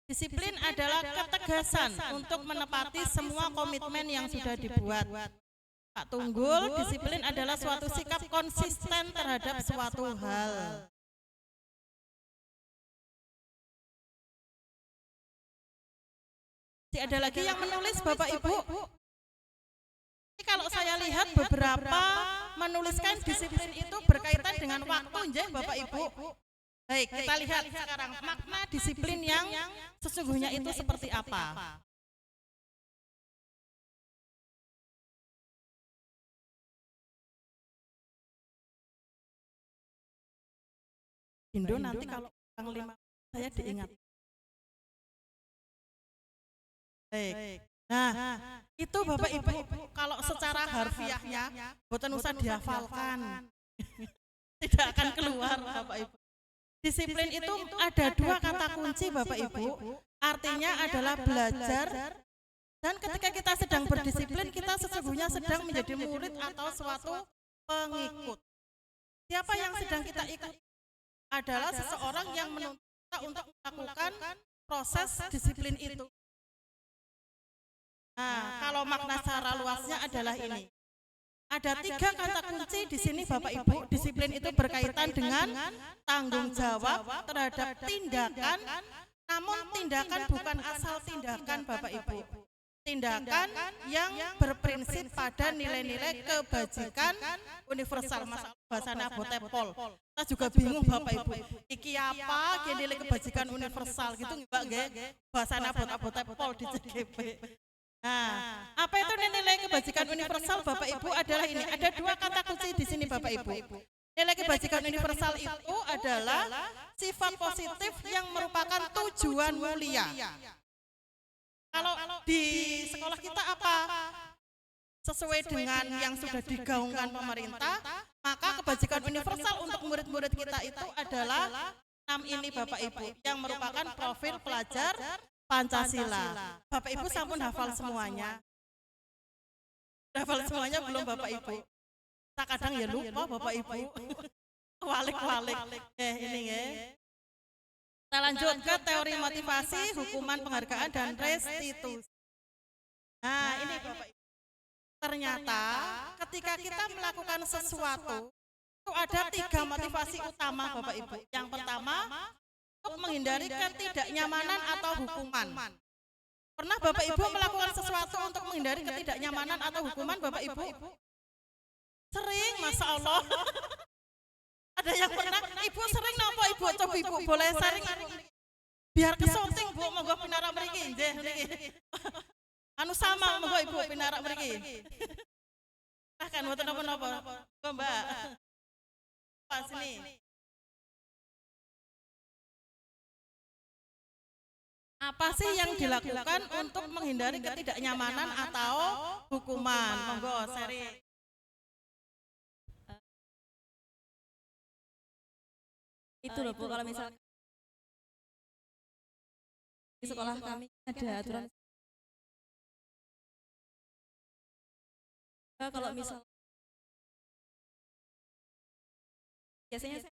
S2: disiplin adalah ketegasan untuk menepati semua komitmen yang sudah dibuat. Pak Tunggul, disiplin adalah suatu sikap konsisten terhadap suatu hal. Ada lagi yang menulis Bapak Ibu? Kalau saya lihat beberapa menuliskan disiplin itu berkaitan dengan waktu, nggih Bapak Ibu. Baik, kita lihat sekarang makna disiplin yang sesungguhnya itu seperti apa. Indo nanti kalau Panglima saya diingat. Baik. Nah, itu Bapak Ibu kalau secara harfiahnya boten usah dihafalkan. Tidak akan keluar Bapak Ibu. Disiplin itu ada dua kata kunci Bapak Ibu. Artinya adalah belajar, dan ketika kita sedang berdisiplin kita sesungguhnya sedang menjadi murid atau suatu pengikut. Siapa yang sedang kita ikut? Adalah seseorang yang menuntut kita untuk melakukan proses disiplin itu. Nah, kalau makna secara luasnya adalah ini. Ada tiga kata kunci di sini Bapak Ibu. Disiplin itu berkaitan dengan tanggung jawab terhadap tindakan, namun tindakan bukan asal tindakan Bapak Ibu. Tindakan yang berprinsip pada nilai-nilai kebajikan universal. Masalah bahasanya botepol. Kita juga bingung Bapak Ibu. Iki apa nilai kebajikan universal gitu Mbak nggih? Bahasanya botepol di CGP. Nah, apa itu nilai kebajikan universal Bapak Ibu adalah ini. Ada dua kata kunci di sini Bapak Ibu. Nilai kebajikan universal itu adalah sifat positif yang merupakan tujuan mulia. Kalau di sekolah kita apa? Sesuai dengan yang sudah digaungkan pemerintah, maka kebajikan universal untuk murid-murid kita itu adalah 6 ini Bapak Ibu, yang merupakan profil pelajar Pancasila. Bapak Ibu sampun hafal semuanya? Hafal semuanya belum Bapak Ibu? Tak kadang ya lupa Bapak Ibu. Walik-walik. Ini ya. Kita lanjut ke teori motivasi, hukuman, penghargaan, dan restitusi. Nah ini Bapak Ibu. Ternyata ketika kita melakukan sesuatu, itu ada 3 motivasi utama Bapak Ibu. Yang pertama, untuk menghindari ketidaknyamanan atau hukuman. Pernah Bapak Ibu melakukan sesuatu untuk menghindari ketidaknyamanan atau hukuman Bapak Ibu? Sering, Masya Allah. Ada yang pernah, Ibu sering napa Ibu? Coba Ibu boleh sharing biar kesunting Bu, monggo pinarak mriki nggih niki. Anu sama monggo Ibu pinarak mriki. Silahkan mboten napa-napa. Monggo Mbak. Pas sini. Apa sih yang dilakukan untuk menghindari ketidaknyamanan atau hukuman? Monggo sharing.
S8: Itu loh Bu, kalau misal di sekolah kami ada aturan kalau misal biasanya saya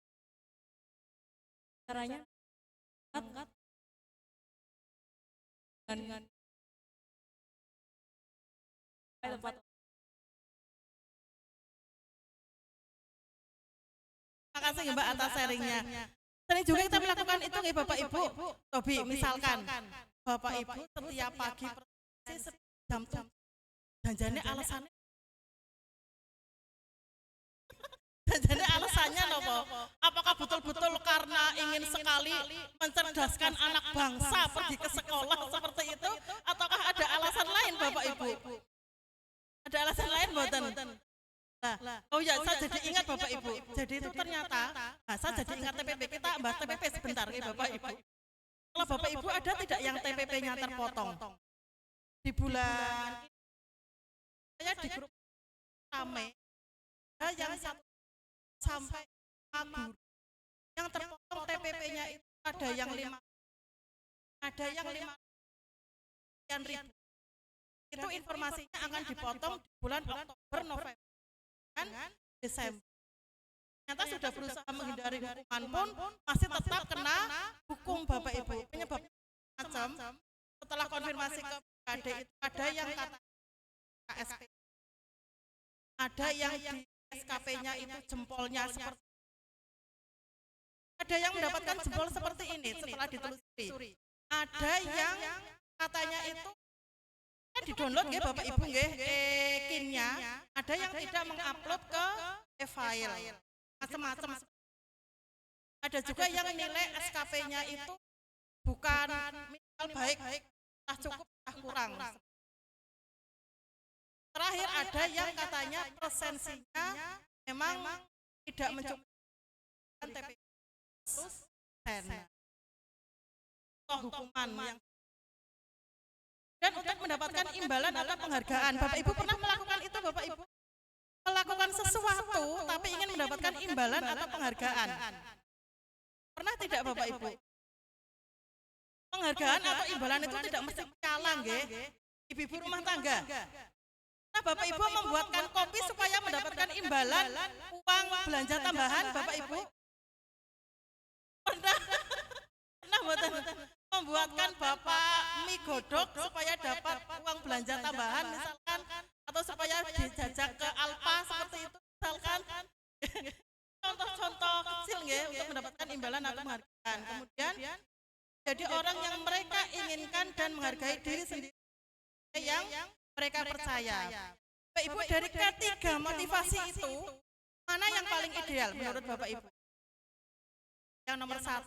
S8: caranya angkat dengan tempat.
S2: Terima kasih Mbak atas sharingnya. Sering juga kita melakukan itu nih Bapak Ibu. Tobi misalkan Bapak Ibu setiap pagi jam janjane alasannya alasannya nopo? Apakah betul-betul karena ingin sekali mencerdaskan anak bangsa pergi ke sekolah seperti itu, ataukah ada alasan lain Bapak Ibu? Ada alasan lain mboten? Nah, oh ya, saya jadi ingat Bapak Ibu. Jadi itu ternyata, saya jadi ingat TPP, kita bahas TPP sebentar nih Bapak Ibu. Kalau Bapak Ibu ada tidak yang TPP-nya terpotong? Di bulan saya di grup rame, ada yang 1 sampai 5 guru yang terpotong TPP-nya itu ada yang 5, ada yang 5 ribu. Itu informasinya akan dipotong di bulan Oktober, November, dan Desember. Ternyata sudah berusaha menghindari hukuman pun masih tetap kena hukum Bapak Ibu. Penyebab macam setelah konfirmasi ke KD itu ada yang kata KSP, ada yang di SKP-nya itu jempolnya seperti, ada yang mendapatkan jempol seperti ini setelah ditelusuri, ada yang katanya itu di download nggih Bapak Ibu nggih kinnya, ada yang tidak mengupload ke e-file, macam-macam. Ada juga yang nilai SKP-nya itu bukan minimal baik, entah cukup entah kurang. Terakhir ada yang katanya presensinya memang tidak mencukupkan TPP hukuman yang. Dan untuk mendapatkan imbalan atau penghargaan, Bapak Ibu pernah melakukan itu Bapak Ibu? Melakukan sesuatu tapi ingin mendapatkan imbalan atau penghargaan. Pernah tidak Bapak Ibu? Penghargaan atau imbalan itu tidak mesti piala nggih, ibu-ibu rumah tangga. Nah, Bapak Ibu membuatkan kopi supaya mendapatkan imbalan uang belanja tambahan, Bapak Ibu? Pernah membuatkan Bapak mie godok supaya dapat uang belanja tambahan misalkan, atau supaya dijajak ke Alfa seperti itu misalkan. Contoh-contoh kecil nggih untuk mendapatkan imbalan atau penghargaan. Kemudian jadi orang yang mereka inginkan dan menghargai diri sendiri yang mereka percaya. Bapak Ibu, dari ketiga motivasi itu mana yang paling ideal menurut Bapak Ibu? Yang nomor 1,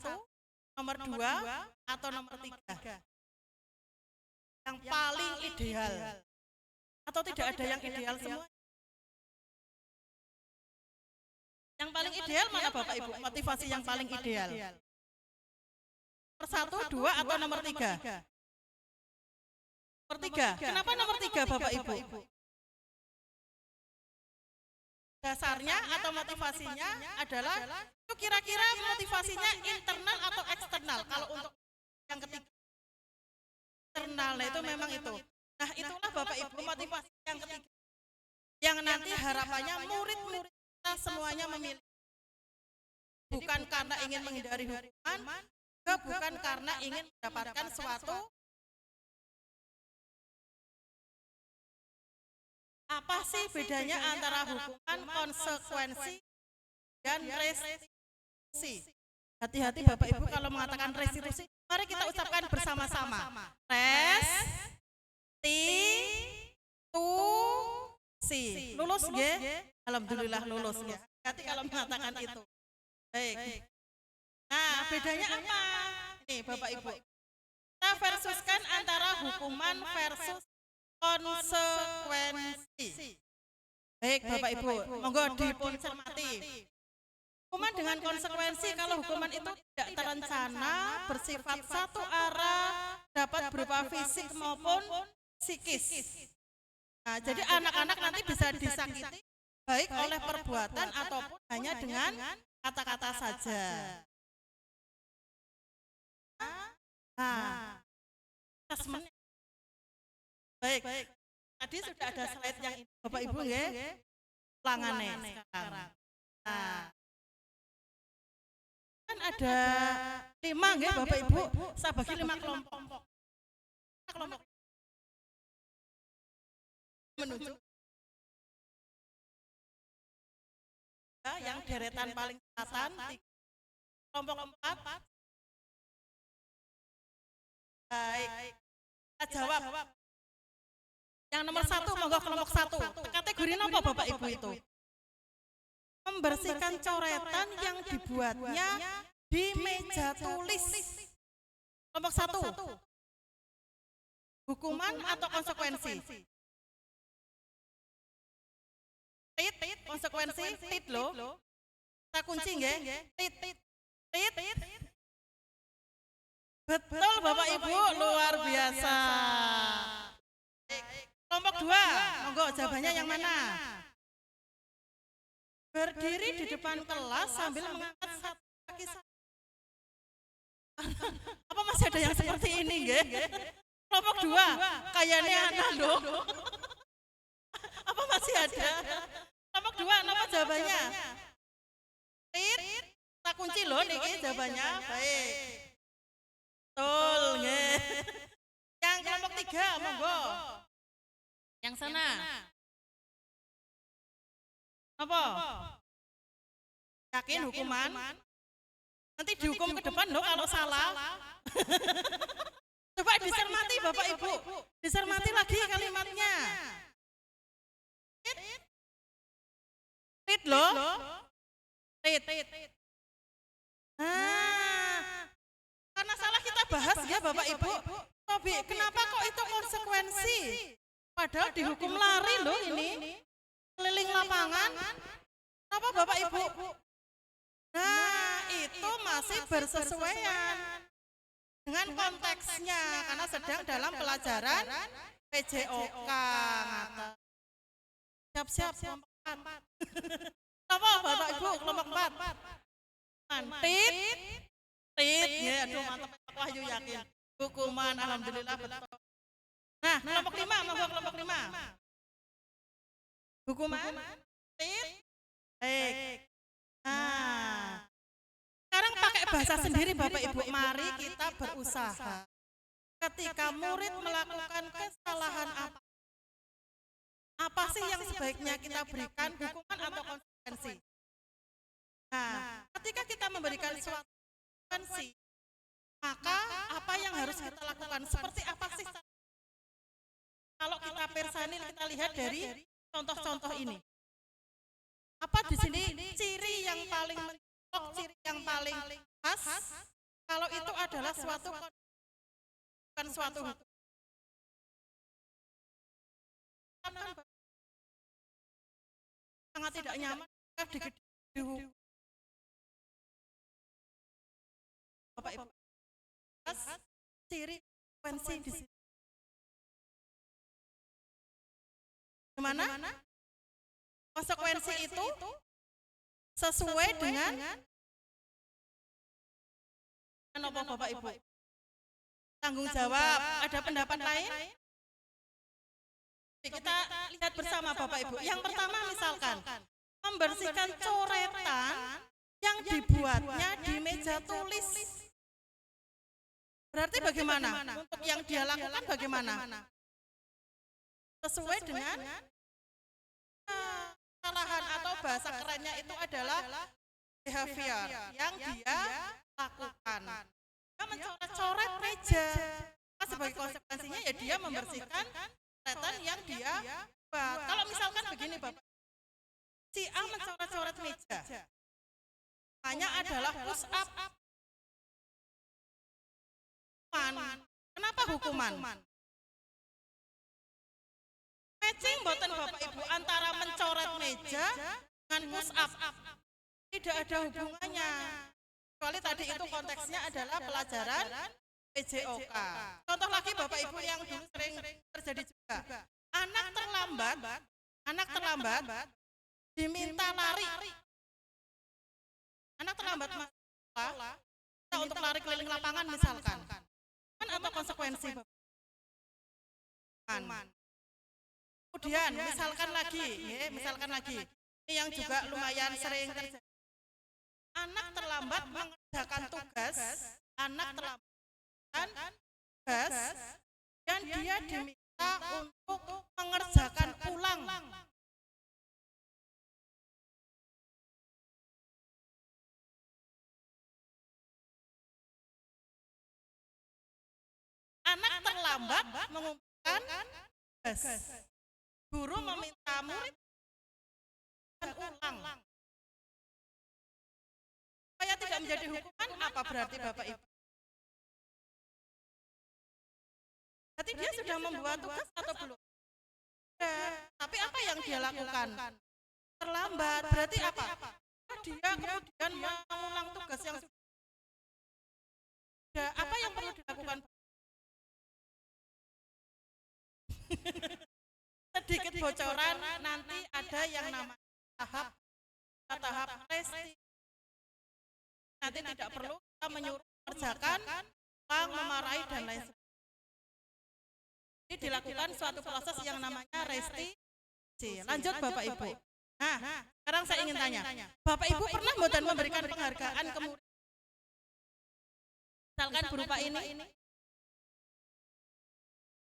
S2: nomor 2, atau nomor 3? Yang paling ideal atau tidak ada yang ideal semua? Yang paling ideal mana Bapak Ibu? Motivasi yang paling ideal. Nomor 1, 2, atau nomor 3? Nomor 3. Kenapa nomor 3 Bapak Ibu? Dasarnya atau motivasinya adalah itu kira-kira motivasinya internal atau eksternal. Kalau untuk yang ketiga internal, nah itu memang itu. Nah itulah Bapak Ibu motivasi yang ketiga, yang nanti harapannya murid-murid kita semuanya memilih. Bukan karena ingin menghindari hukuman, juga bukan karena ingin mendapatkan suatu. Apa sih bedanya antara hukuman, konsekuensi, dan restitusi? Hati-hati Bapak Ibu kalau mengatakan restitusi. Mari kita ucapkan bersama-sama. si. Lulus nggih? Alhamdulillah lulus ya. Hati kalau mengatakan itu. Baik. Nah, bedanya apa? Nih, Bapak Ibu. Kita versuskan antara hukuman versus konsekuensi. Baik, Bapak Ibu, monggo dipun cermati. Hukuman dengan konsekuensi, kalau hukuman itu tidak terencana, bersifat satu arah, dapat berupa fisik maupun psikis. Nah, jadi anak-anak nanti bisa disakiti baik oleh perbuatan ataupun hanya dengan kata-kata saja. Nah, assessment. Baik. Tadi sudah ada slide yang ini, Bapak Ibu nggih. Ulangannya sekarang. Nah, kan ada 5 nggih Bapak Ibu, saya bagi 5 kelompok. Kelompok menuju yang deretan paling selatan, kelompok 4. Baik, kita jawab. Yang nomor 1, monggo kelompok 1. Kategori apa Bapak Ibu itu? Membersihkan coretan yang dibuatnya di meja tulis. Kelompok 1. Hukuman atau konsekuensi? Tit, konsekuensi, tit loh. Kita kunci nggih? Tit. Betul Bapak Ibu, luar biasa. Kelompok 2, monggo jawabannya yang mana? Berdiri di depan kelas sambil mengangkat satu kaki. Apa masih ada yang seperti ini nggih? Kelompok 2, kayaknya anak loh. Apa masih ada? Kelompok 2, apa jawabannya? Tit, tak kunci loh niki jawabannya. Baik. Betul nggih. Yang kelompok 3, monggo. Yang sana. Apa? Yakin hukuman? Nanti dihukum ke depan loh kalau salah. Coba dicermati Bapak Ibu. Dicermati lagi kalimatnya. Tit loh. Tit. Karena salah kita bahas ya Bapak Ibu. Tobi, kenapa kok itu konsekuensi? Padahal dihukum lari loh ini. Keliling lapangan. Apa Bapak Ibu? Nah, itu masih bersesuaian dengan konteksnya karena sedang dalam pelajaran PJOK. Siap-siap kelompok 4. Apa Bapak Ibu kelompok 4? Tit. Ya, aduh mantap Pak Wahyu yakin. Hukuman alhamdulillah betul. Nah, kelompok 5, monggo kelompok 5. Hukuman? Tit? Baik. Nah, sekarang pakai bahasa sendiri Bapak Ibu. Mari kita berusaha. Ketika murid melakukan kesalahan apa sih yang sebaiknya kita berikan, hukuman atau konsekuensi? Nah, ketika kita memberikan suatu konsekuensi, maka apa yang harus kita lakukan? Seperti apa sih? Kalau kita personil, kita lihat dari contoh-contoh ini. Apa di sini ciri yang paling mencolok, ciri yang paling khas? Kalau itu adalah suatu bukan suatu hukum. Sangat tidak nyaman dihukum. Bapak Ibu, ciri konsekuensi di sini. Gimana? Konsekuensi itu sesuai dengan apa Bapak Ibu? Tanggung jawab. Ada pendapat lain? Kita lihat bersama Bapak Ibu. Yang pertama misalkan membersihkan coretan yang dibuatnya di meja tulis. Berarti bagaimana? Untuk yang dia lakukan bagaimana? Sesuai dengan kesalahan atau bahasa kerennya itu adalah behavior yang dia lakukan. Dia mencoret-coret meja. Sebagai konsekuensinya ya dia membersihkan coretan yang dia buat. Kalau misalkan begini Bapak, si A mencoret-coret meja, hanya adalah push up. Kenapa hukuman? Matching boten Bapak Ibu antara mencoret meja dengan push up. Tidak ada hubungannya. Kecuali tadi itu konteksnya adalah pelajaran PJOK. Contoh lagi Bapak Ibu yang dulu sering terjadi juga. Anak terlambat diminta lari. Anak terlambat masuk sekolah, untuk lari keliling lapangan misalkan. Kan apa konsekuensi Bapak? Kemudian misalkan lagi, ini yang juga lumayan sering terjadi. Anak terlambat mengerjakan tugas, dan dia diminta untuk mengerjakan ulang. Anak terlambat mengumpulkan tugas. Guru meminta murid ulang. Supaya tidak menjadi hukuman, apa berarti Bapak Ibu? Berarti dia sudah membuat tugas atau belum? Tapi apa yang dia lakukan? Terlambat, berarti apa? Dia kemudian mengulang tugas yang sudah. Apa yang perlu dilakukan? Sedikit bocoran, nanti ada yang namanya tahap resti. Nanti tidak perlu kita menyuruh mengerjakan, memarahi dan lain sebagainya. Ini dilakukan suatu proses yang namanya restitusi. Lanjut Bapak Ibu. Nah, sekarang saya ingin tanya, Bapak Ibu pernah mboten memberikan penghargaan kemudian misalkan berupa ini?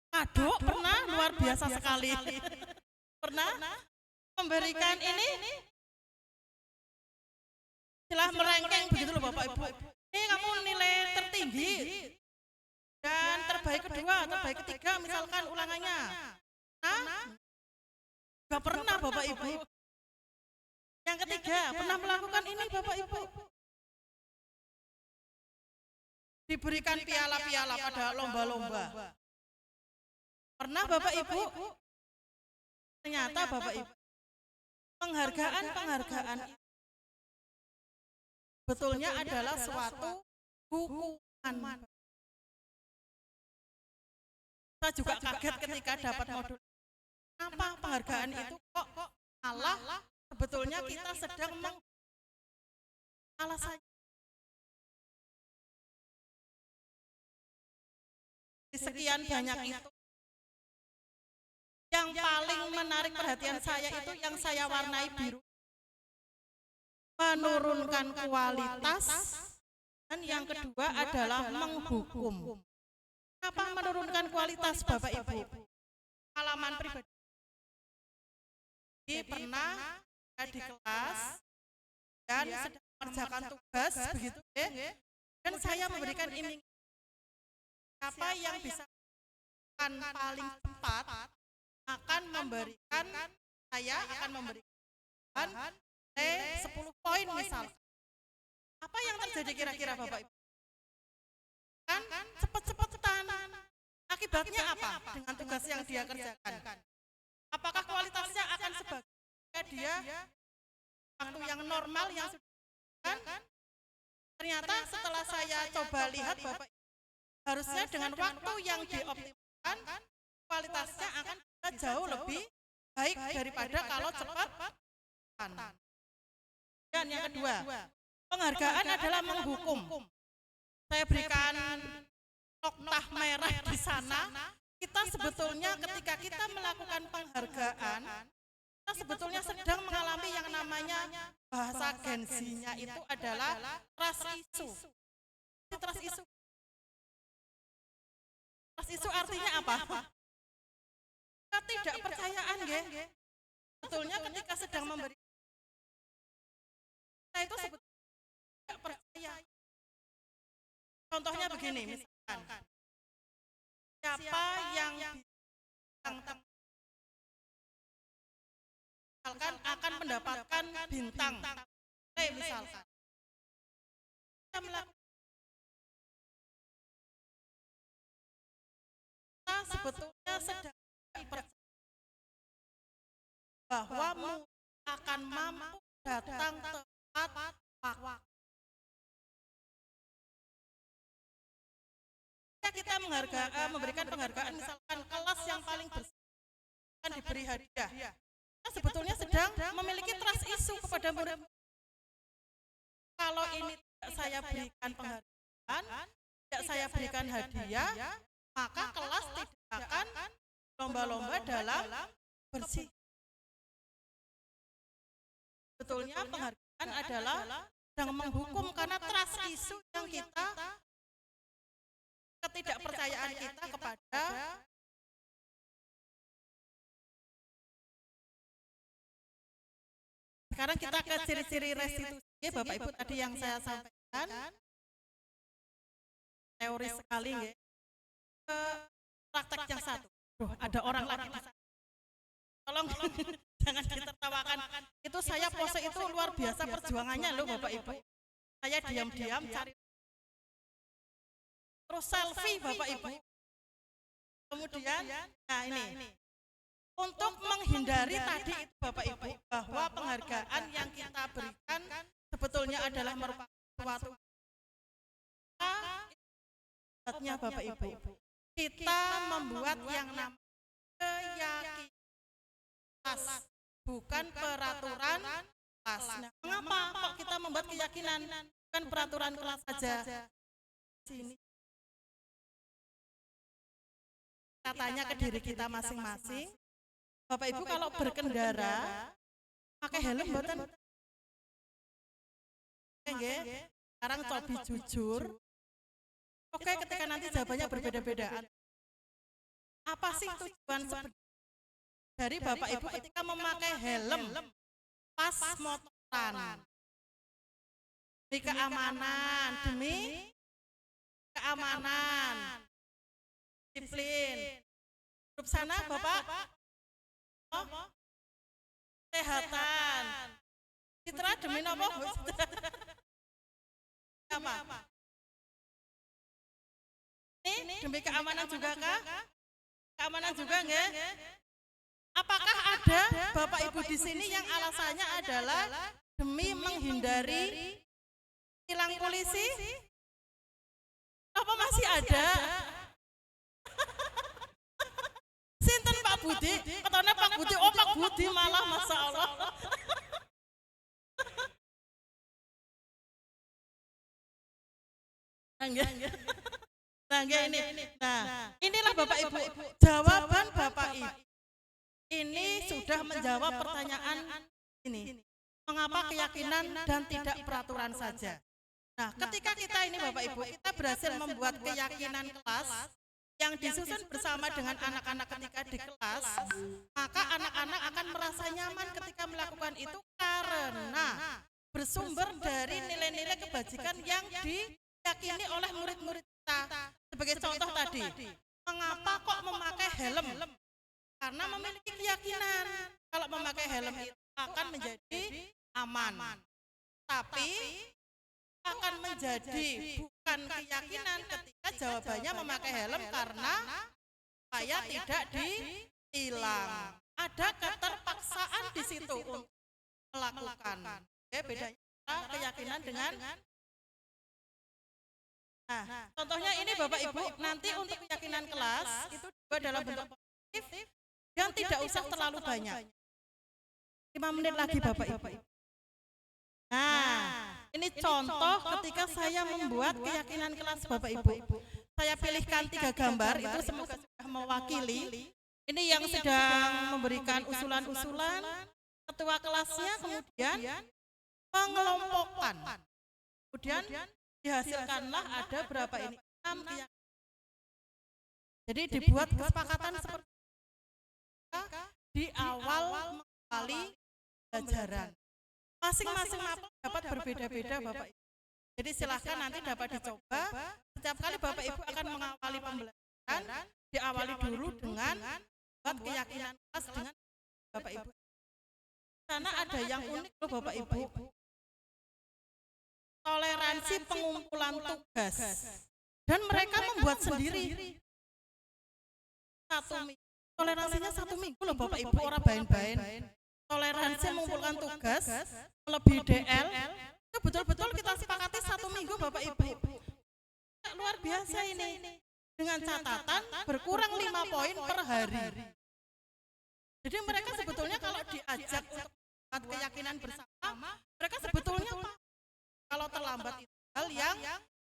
S2: Aduh, pernah, luar biasa sekali. Pernah memberikan ini? Setelah merengking begitu loh Bapak Ibu. Ini kamu nilai tertinggi dan terbaik kedua, terbaik ketiga misalkan ulangannya. Nah, gak pernah Bapak Ibu. Yang ketiga, pernah melakukan ini Bapak Ibu. Diberikan piala-piala pada lomba-lomba. Pernah Bapak Ibu? Ternyata Bapak Ibu, penghargaan betulnya adalah suatu hukuman. Saya juga kaget ketika dapat modul. Kenapa penghargaan itu kok Allah sebetulnya kita sedang alasannya. Di sekian banyak itu, yang paling menarik perhatian saya itu yang saya warnai biru. Menurunkan kualitas, dan yang kedua adalah menghukum. Kenapa menurunkan kualitas Bapak Ibu? Pengalaman pribadi. Pernah di kelas dan sedang mengerjakan tugas begitu, dan saya memberikan iming. Siapa yang bisa paling cepat akan memberikan, saya akan memberikan 10 poin misalnya. Apa yang terjadi kira-kira Bapak Ibu? Kan cepat-cepatan. Akibatnya apa dengan tugas yang dia kerjakan? Apakah kualitasnya akan sebagai dia waktu yang normal yang sudah kan? Ternyata setelah saya coba lihat Bapak Ibu, harusnya dengan waktu yang dioptimalkan, kualitasnya akan jauh lebih baik daripada kalau cepat. Dan yang kedua, penghargaan adalah menghukum. Saya berikan noktah merah di sana. Kita sebetulnya ketika kita melakukan penghargaan, kita sebetulnya sedang mengalami yang namanya bahasa gensinya itu adalah trust issue. Trust issue. Trust issue artinya apa? Ketidakpercayaan, sebetulnya ketika sedang memberi, kita itu sebetulnya tidak percaya. Contohnya begini, misalkan, siapa yang misalkan akan mendapatkan bintang, misalkan kita melakukan sebetulnya sedang bahwa akan mampu datang tepat waktu. Kita memberikan penghargaan misalkan kelas yang paling bersih akan diberi hadiah. Kita sebetulnya sedang memiliki trust issue kepada murid. Kalau ini tidak saya berikan penghargaan, tidak saya berikan hadiah, maka kelas tidak akan lomba-lomba dalam bersih. Sebetulnya penghargaan adalah sedang menghukum karena trust issue yang kita, ketidakpercayaan kita kepada sekarang kita ke ciri-ciri restitusi. Bapak Ibu tadi yang saya sampaikan teori sekali ya. Ke praktek yang satu. Ada orang lagi di sana. Tolong jangan ditertawakan. Itu saya pose itu luar biasa perjuangannya loh Bapak Ibu. Saya diam-diam cari terus selfie Bapak Ibu. Kemudian, nah ini untuk menghindari tadi itu Bapak Ibu bahwa penghargaan yang kita berikan sebetulnya adalah merupakan suatu Bapak Ibu. Kita membuat yang namanya keyakinan kelas, bukan peraturan kelas. Nah, mengapa kok kita membuat keyakinan bukan peraturan kelas saja? Sini kita tanya ke diri kita masing-masing. Bapak Ibu kalau berkendara pakai helm mboten? Nggih. Sekarang cobi jujur. Oke, ketika nanti jawabannya berbeda-beda. Apa sih tujuan sebenarnya dari Bapak Ibu ketika memakai helm pas motoran? Demi keamanan, disiplin. Grup sana Bapak, kesehatan. Citra demi apa? Apa? Ini demi keamanan juga kah? Keamanan juga nggak? Apakah ada Bapak Ibu di sini yang alasannya adalah demi menghindari tilang polisi? Apa masih ada? Sinten Pak Budi? Katanya Pak Budi, oh Pak Budi malah Masya Allah. Nah, inilah Bapak Ibu, jawaban Bapak Ibu. Ini sudah menjawab pertanyaan ini. Mengapa keyakinan dan tidak peraturan saja? Nah, ketika kita ini Bapak Ibu, kita berhasil membuat keyakinan kelas yang disusun bersama dengan anak-anak ketika di kelas, maka anak-anak akan merasa nyaman ketika melakukan itu karena bersumber dari nilai-nilai kebajikan yang diyakini oleh murid-murid kita. Sebagai contoh tadi, mengapa kok memakai helm? Karena memiliki keyakinan kalau memakai helm itu akan menjadi aman. Tapi akan menjadi bukan keyakinan ketika jawabannya memakai helm karena saya tidak ditilang. Ada keterpaksaan di situ untuk melakukan. Oke, bedanya keyakinan dengan. Nah, contohnya ini Bapak Ibu, nanti untuk keyakinan kelas itu juga dalam bentuk positif dan tidak usah terlalu banyak. 5 menit lagi Bapak Ibu. Nah, ini contoh ketika saya membuat keyakinan kelas Bapak Ibu. Saya pilihkan 3 gambar, itu semoga sudah mewakili. Ini yang sedang memberikan usulan-usulan, ketua kelasnya kemudian mengelompokkan. Kemudian dihasilkanlah ada berapa ini? 6 keyakinan. Jadi dibuat kesepakatan seperti di awal mengawali pembelajaran. Masing-masing mapel dapat berbeda-beda Bapak Ibu. Jadi silahkan nanti dapat dicoba. Setiap kali Bapak Ibu akan mengawali pembelajaran, diawali dulu dengan membuat keyakinan kelas dengan Bapak Ibu. Karena ada yang unik loh Bapak Ibu. Toleransi pengumpulan tugas. Dan mereka membuat sendiri. Toleransinya 1 minggu loh Bapak Ibu, orang bain-bain. Toleransi mengumpulkan tugas, melebihi DL, itu betul-betul kita sepakati 1 minggu Bapak Ibu. Luar biasa ini. Dengan catatan berkurang 5 poin per hari. Jadi mereka sebetulnya kalau diajak untuk membuat keyakinan bersama, mereka sebetulnya kalau terlambat itu hal yang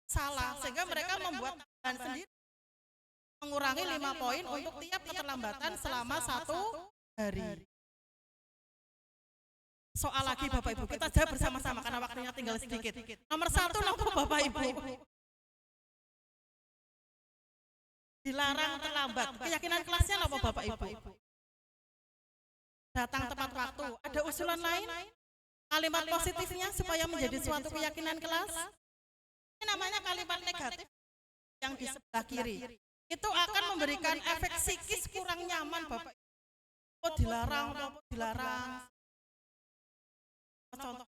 S2: salah, sehingga mereka membuat tambahan sendiri, mengurangi 5 poin untuk tiap keterlambatan selama 1 hari. Soal lagi Bapak Ibu, kita jawab bersama-sama karena waktunya tinggal sedikit. Nomor 1 nomor Bapak Ibu. Dilarang terlambat. Keyakinan kelasnya apa Bapak Ibu? Datang tepat waktu. Ada usulan lain? Kalimat positifnya supaya menjadi suatu keyakinan kelas? Ini namanya kalimat negatif yang di sebelah kiri. Itu akan memberikan efek psikis kurang nyaman Bapak Ibu. Oh dilarang. Contoh.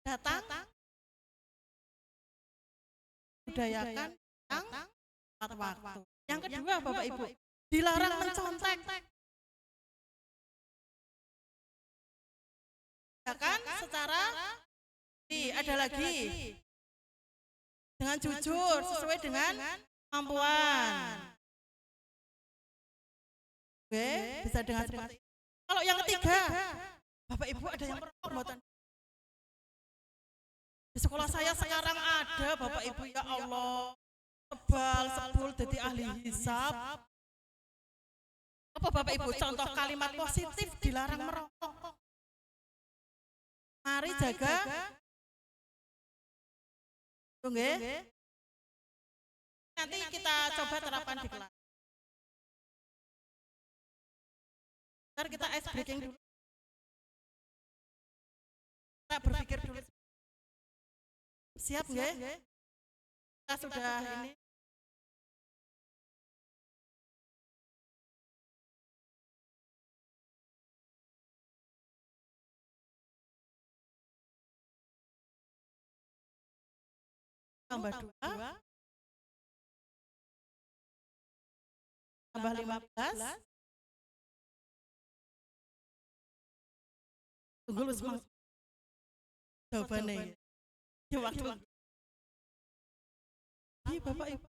S2: Datang, budayakan tepat waktu. Yang kedua Bapak Ibu, dilarang mencontek. Ya kan, secara ada lagi dengan jujur sesuai dengan kemampuan. Bisa dengan seperti itu. Kalau yang ketiga, Bapak Ibu ada yang perbuatan. Di sekolah saya sekarang ada Bapak Ibu, ya Allah, sebul jadi ahli hisab. Apa Bapak Ibu contoh kalimat positif dilarang merokok. Mari jaga. Tunggu. Nanti kita coba terapkan di kelas. Ntar kita ice breaking dulu. Kita berpikir dulu. Siap nggak? Kita sudah ini. Tambah 2. Tambah 15. Tunggu lu semang. Jawabannya. Di waktu. Iya Bapak Ibu.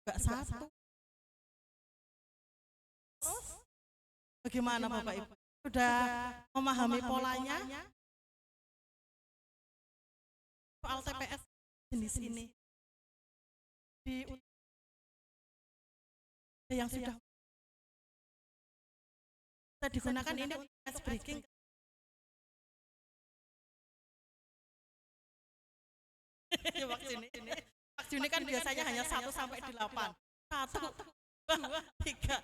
S2: Enggak 1. Terus bagaimana Bapak Ibu? Sudah memahami polanya? Soal TPS jenis ini. Di yang sudah kita digunakan ini untuk ice breaking. Waktu ini kan biasanya hanya 1 sampai 8. 1, 2, 3.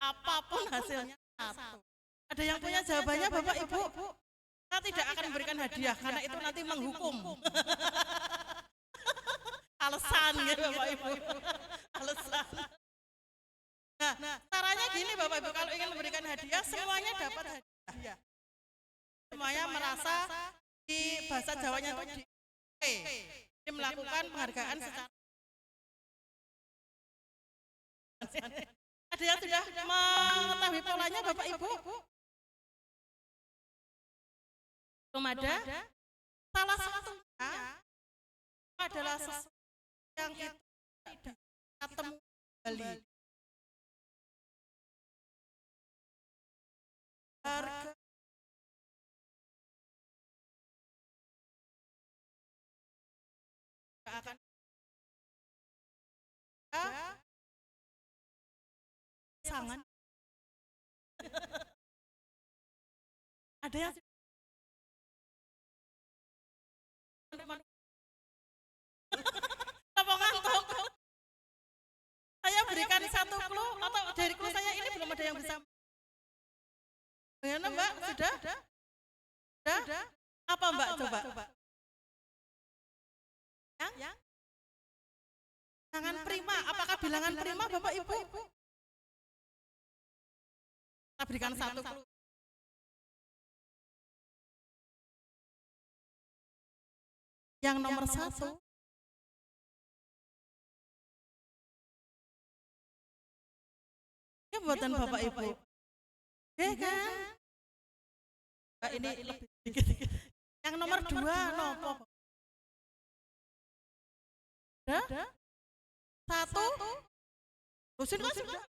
S2: Apapun hasilnya 1. Ada yang punya jawabannya Bapak Ibu? Kita tidak akan memberikan hadiah karena itu nanti menghukum. Alasan ya Bapak Ibu. Alasan. Nah, caranya gini Bapak Ibu, kalau ingin memberikan hadiah semuanya dapat hadiah. Semuanya merasa di bahasa Jawanya itu di melakukan penghargaan secara. Ada yang sudah mengetahui polanya Bapak Ibu? Belum ada? Salah satunya adalah sesuatu yang itu tidak ketemu kembali. Harga akan sangat ada yang ngantuk. Saya berikan 1 clue atau dari clue saya ini belum ada yang bisa. Bagaimana Mbak? Sudah? Udah? Apa Mbak coba? Yang? Bilangan prima. Apakah bilangan prima Bapak Ibu? Kita berikan satu clue. Yang nomor satu. Ini buatan Bapak Ibu. Ya kan? Mbak, ini lebih sedikit. Yang nomor dua, nopo. Udah? Satu. Lusin kan sudah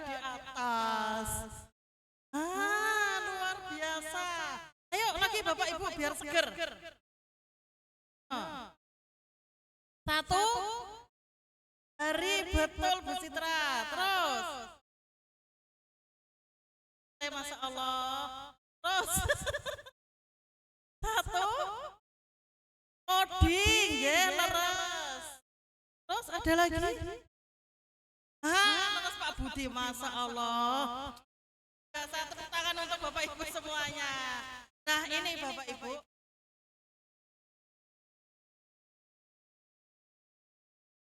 S2: di atas. Luar biasa. Ayo lagi Bapak Ibu biar seger. Satu. Hari betul Bu Citra. Terus. Masya Allah. Terus. Satu. Oding, ya leres. Terus ada lagi. Leres Pak Budi, Masya Allah. Saya tepuk tangan untuk Bapak Ibu semuanya. Nah ini Bapak Ibu.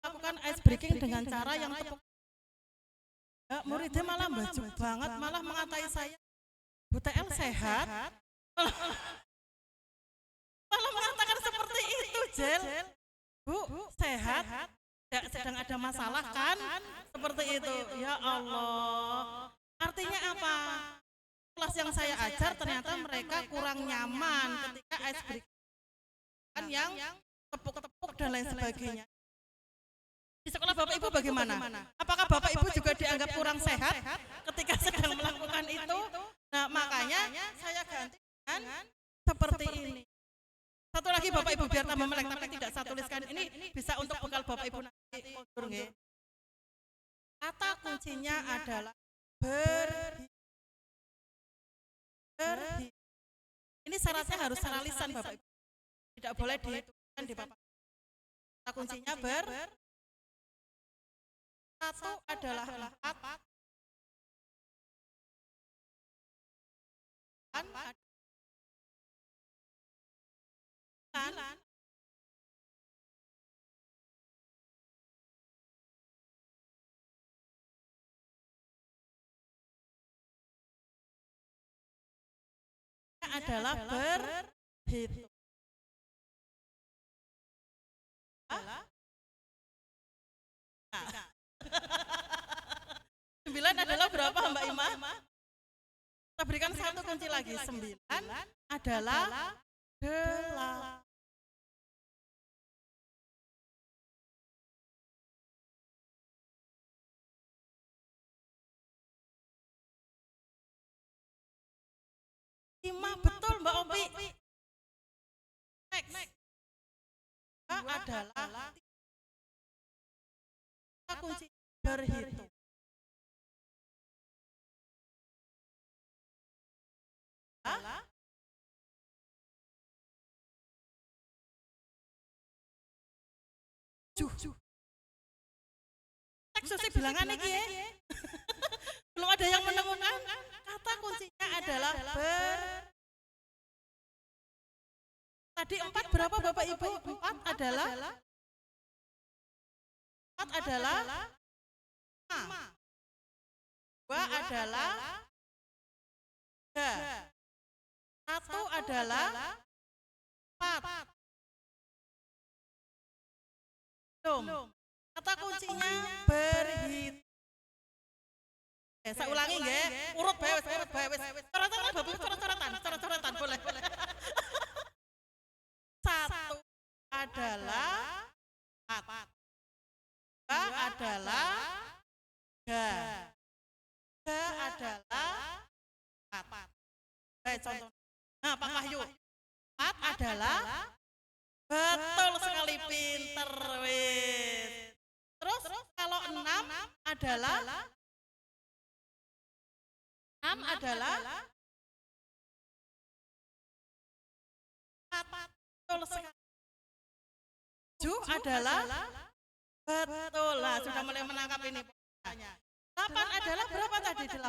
S2: Lakukan ice breaking dengan cara yang tepuk. Ya, muridnya malah baju banget, malah mengatai saya. Bu TL sehat. Malah mengatakan seperti itu, Jel. Bu, sehat. Sedang ada masalah kan? Seperti itu. Ya Allah. Artinya apa? Kelas yang saya ajar ternyata mereka kurang nyaman ketika ice breaking kan yang tepuk-tepuk dan lain sebagainya. Di sekolah Bapak Ibu bagaimana? Apakah Bapak Ibu juga dianggap kurang sehat ketika sedang melakukan itu? Nah makanya saya ganti dengan seperti ini. Satu lagi Bapak Ibu biar tambah melek, tapi tidak saya tuliskan. Ini bisa untuk bekal Bapak Ibu nanti. Kata kuncinya adalah berhi. Ini syaratnya harus secara lisan Bapak Ibu. Tidak boleh dituliskan di papan. Kata kuncinya satu adalah empat. Adalah berhitung. Nah. 9 adalah berapa Mbak Ima? Kita berikan satu kunci lagi. 9 adalah 8. Lima betul Mbak Opi. Next. Adalah kunci berhitung. Teksnya bilangan lagi ya. Belum ada yang menemukan. Kata kuncinya adalah Tadi 4 berapa Bapak Ibu? 4 adalah 5. 2 adalah 3. 1 adalah 4. Belum. Kata kuncinya berhitung. Saya ulangi nggih. Urut bae wis. Coret-coretan Bapak, coret-coretan boleh. 1 adalah 4. 2 adalah 3. 3 adalah 4. Baik contoh. Nah, Pak Wahyu. 4 adalah betul sekali, pinter wis. Terus kalau 6 adalah 4. Betul sekali. 7 adalah betul lah, sudah mulai menangkap ini. 8 adalah berapa tadi? 8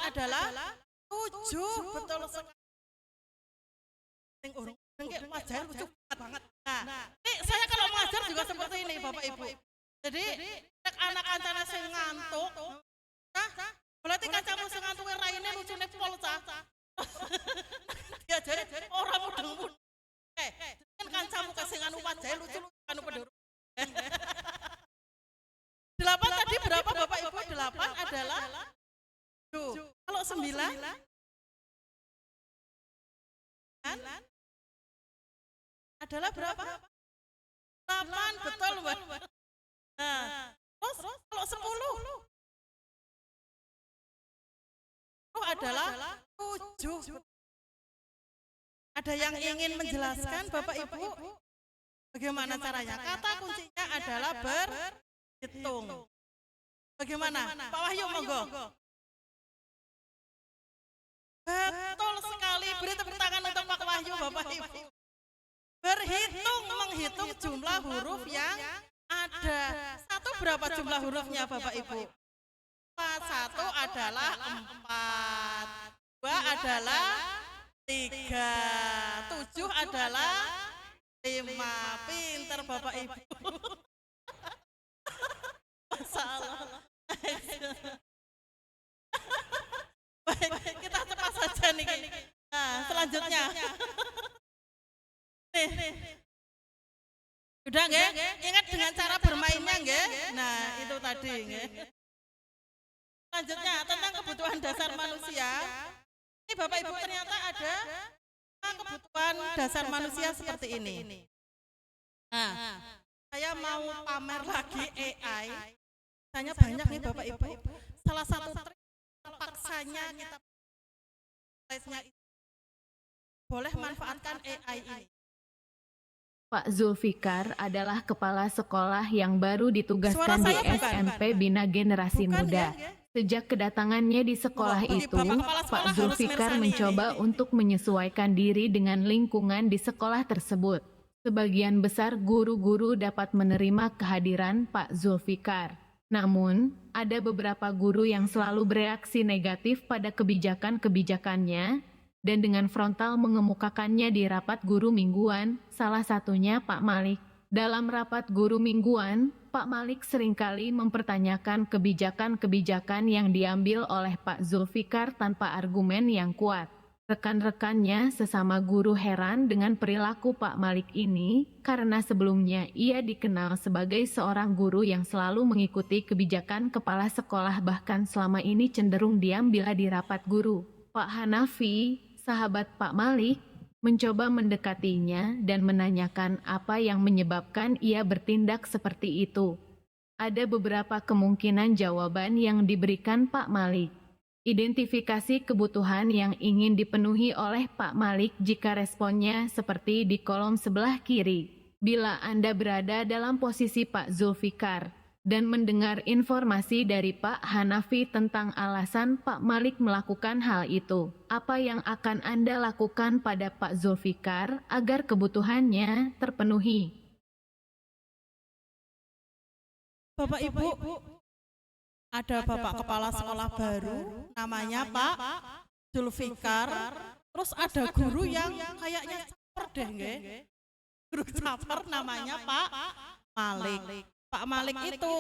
S2: adalah 7 betul sekali. Sing urung nggih wajah lucu banget. Nah, ini saya kalau mengajar juga seperti ini Bapak Ibu. Jadi nek anak kancane sing ngantuk, berarti kancamu sing ngantuk raine lucune pol cah. Diajari ora mudeng-mudeng. Kan kancamu kasih anu wajahe lucu anu pedher. 8 tadi berapa Bapak Ibu? 8 adalah 7. Kalau 9 adalah berapa? 8, betul Mbak. Nah, terus kalau 10 adalah 7. Ada yang ingin menjelaskan Bapak Ibu? Bagaimana caranya? Kata kuncinya adalah berhitung. Bagaimana? Pak Wahyu monggo. Betul sekali. Beri tepuk tangan untuk Pak Wahyu Bapak Ibu. Berhitung, menghitung jumlah huruf yang ada. 1 berapa jumlah hurufnya Bapak Ibu? 1 adalah 4. 2 adalah 3. 7 adalah 5. Pinter Bapak Ibu. Masalah. Baik, kita cepat saja nih. Nah, selanjutnya. Nih. Sudah nggih? Ingat dengan cara bermainnya nggih? Nah, itu tadi nggih. Selanjutnya tentang kebutuhan dasar manusia. Ini Bapak Ibu ternyata ada kebutuhan dasar manusia seperti ini. Nah, saya mau pamer lagi AI. Tanya banyak nih Bapak Ibu. Salah satu trik paksanya kita boleh manfaatkan AI ini.
S4: Pak Zulfikar adalah kepala sekolah yang baru ditugaskan di SMP Bina Generasi Muda. Sejak kedatangannya di sekolah itu, Pak Zulfikar mencoba untuk menyesuaikan diri dengan lingkungan di sekolah tersebut. Sebagian besar guru-guru dapat menerima kehadiran Pak Zulfikar. Namun, ada beberapa guru yang selalu bereaksi negatif pada kebijakan-kebijakannya dan dengan frontal mengemukakannya di rapat guru mingguan, salah satunya Pak Malik. Dalam rapat guru mingguan, Pak Malik seringkali mempertanyakan kebijakan-kebijakan yang diambil oleh Pak Zulfikar tanpa argumen yang kuat. Rekan-rekannya sesama guru heran dengan perilaku Pak Malik ini karena sebelumnya ia dikenal sebagai seorang guru yang selalu mengikuti kebijakan kepala sekolah, bahkan selama ini cenderung diam bila di rapat guru. Pak Hanafi, sahabat Pak Malik, mencoba mendekatinya dan menanyakan apa yang menyebabkan ia bertindak seperti itu. Ada beberapa kemungkinan jawaban yang diberikan Pak Malik. Identifikasi kebutuhan yang ingin dipenuhi oleh Pak Malik jika responnya seperti di kolom sebelah kiri. Bila Anda berada dalam posisi Pak Zulfikar dan mendengar informasi dari Pak Hanafi tentang alasan Pak Malik melakukan hal itu, apa yang akan Anda lakukan pada Pak Zulfikar agar kebutuhannya terpenuhi?
S2: Bapak Ibu, ada Bapak Kepala Sekolah baru, namanya Pak Zulfikar. Terus ada guru yang kayaknya caper deh, nggih. Guru caper namanya Pak Malik. Pak Malik itu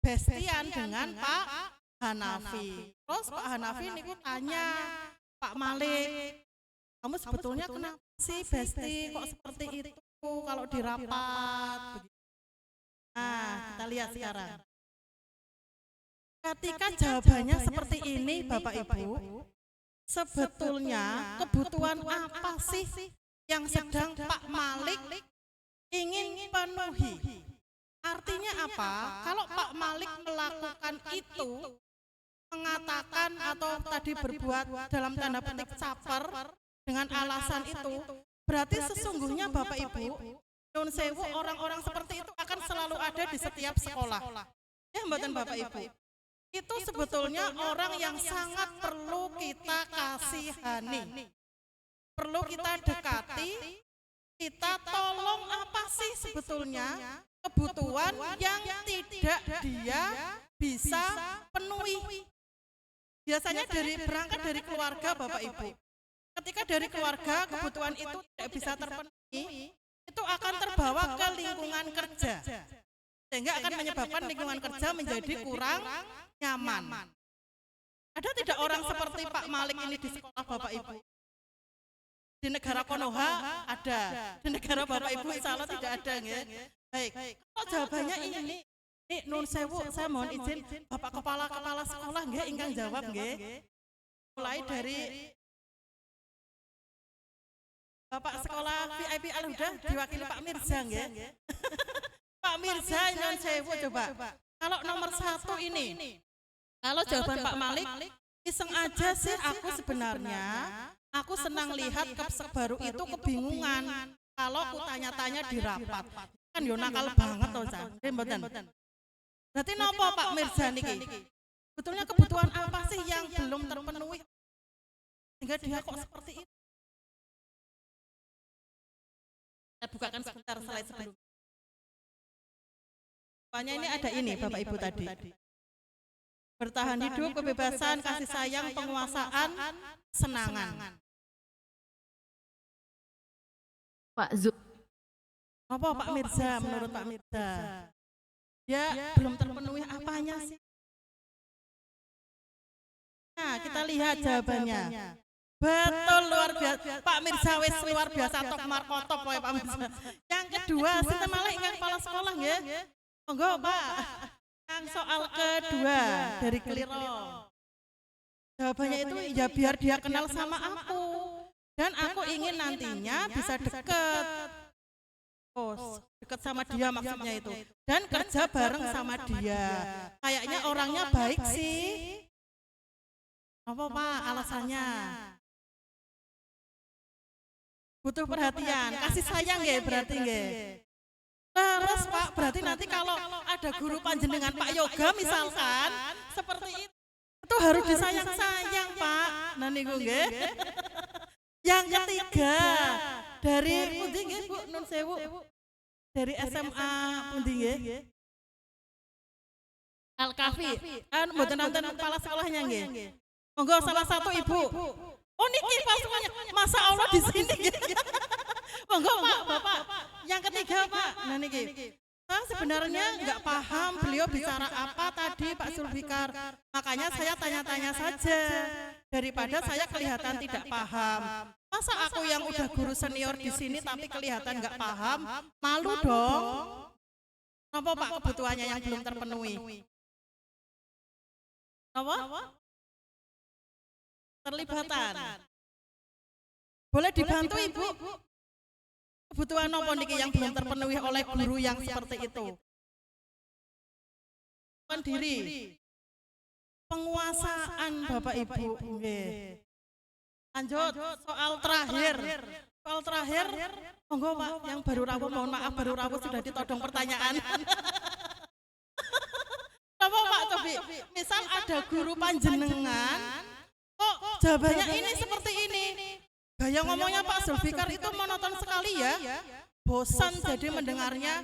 S2: bestian dengan Pak Hanafi. Terus Pak Hanafi niku tanya Pak Malik, kamu sebetulnya kenapa sih besti kok seperti itu kalau di rapat? Nah, kita lihat sekarang. Ketika jawabannya seperti ini Bapak Ibu, sebetulnya kebutuhan apa sih yang sedang Pak Malik ingin penuhi? Artinya apa? Kalau Pak Malik melakukan itu, mengatakan atau tadi berbuat dalam tanda petik caper dengan alasan itu, berarti sesungguhnya Bapak Ibu, nyun sewu, orang-orang seperti itu akan selalu ada di setiap sekolah. Ya mboten Bapak Ibu. Itu sebetulnya orang yang sangat perlu kita kasihani, perlu kita dekati, kita tolong apa sih sebetulnya kebutuhan yang tidak dia bisa penuhi. Biasanya berangkat dari keluarga Bapak Ibu. Ketika dari keluarga kebutuhan itu tidak bisa terpenuhi, itu akan terbawa ke lingkungan kerja. Sehingga akan menyebabkan lingkungan kerja menjadi kurang nyaman. Ada tidak orang seperti Pak Malik ini di sekolah Bapak Ibu? Di negara Konoha ada, di negara Bapak Ibu insya Allah tidak ada. Ya. Baik, kalau jawabannya ini, nun sewu, saya mohon izin Bapak Kepala Sekolah nggih ingkang jawab nggih. Mulai dari Bapak Sekolah VIP Al-Huda diwakili Pak Mirza nggih. Pak Mirza nun sewu coba. Kalau nomor 1 ini, kalau jawaban Pak Malik, iseng aja sih aku sebenarnya. Aku senang lihat Kapsek baru itu kebingungan kalau ku tanya-tanya di rapat. Kan yo nakal banget toh, Cak. Mboten. Berarti napa Pak Mirza niki? Betulnya kebutuhan apa sih yang belum terpenuhi sehingga dia kok seperti itu? Saya bukakan sebentar slide sebelum. Pokoknya ini ada ini Bapak Ibu tadi. Bertahan hidup, kebebasan, kasih sayang, penguasaan, senangan.
S4: Pak Zul.
S2: Apa Pak Mirza menurut Pak Mirza? Dia belum terpenuhi apanya sih? Nah, kita lihat jawabannya. Betul, luar biasa. Pak Mirza wis luar biasa tok markotop poe Pak Mirza. Yang kedua, sinten malah ingkang kepala sekolah nggih. Monggo Pak. Yang soal kedua dari Keliro. Jawabannya itu ya biar dia kenal sama aku. Dan aku ingin nantinya bisa dekat. Oh, dekat sama dia maksudnya itu. Dan kerja bareng sama dia. Kayaknya orangnya baik sih. Apa Pak alasannya? Butuh perhatian, kasih sayang nggih berarti nggih. Terus Pak, berarti nanti kalau ada guru panjenengan Pak Yoga misalkan seperti itu harus disayang-sayang Pak. Nah niku nggih. Yang ketiga dari pundi nggih Bu nun sewu? Dari SMA pundi nggih? Al-Kafi. Mboten nonton kepala sekolahnya nggih. Monggo salah satu Ibu. Oh niki pasukannya. Masa Allah di sini nggih. Monggo Pak, Bapak. Yang ketiga Pak. Nah niki. Saya sebenarnya nggak paham beliau bicara apa tadi Pak Zulfikar. Makanya saya tanya-tanya saja. Daripada saya kelihatan tidak paham. Masa aku yang udah guru senior di sini tapi kelihatan nggak paham? Malu dong. Apa Pak kebutuhannya yang belum terpenuhi? Apa? Terlibatan. Boleh dibantu Ibu? Kebutuhan apa niki yang belum terpenuhi oleh guru yang seperti itu? Diri. Penguasaan Bapak Ibu. Lanjut soal terakhir. Soal terakhir, monggo Pak yang baru rawuh, mohon maaf baru rawuh sudah ditodong pertanyaan. Apa Pak Tobi? Misal ada guru panjenengan, kok jawabannya ini seperti ini. Gaya ngomongnya Pak Zulfikar itu monoton sekali ya. Bosan jadi mendengarnya.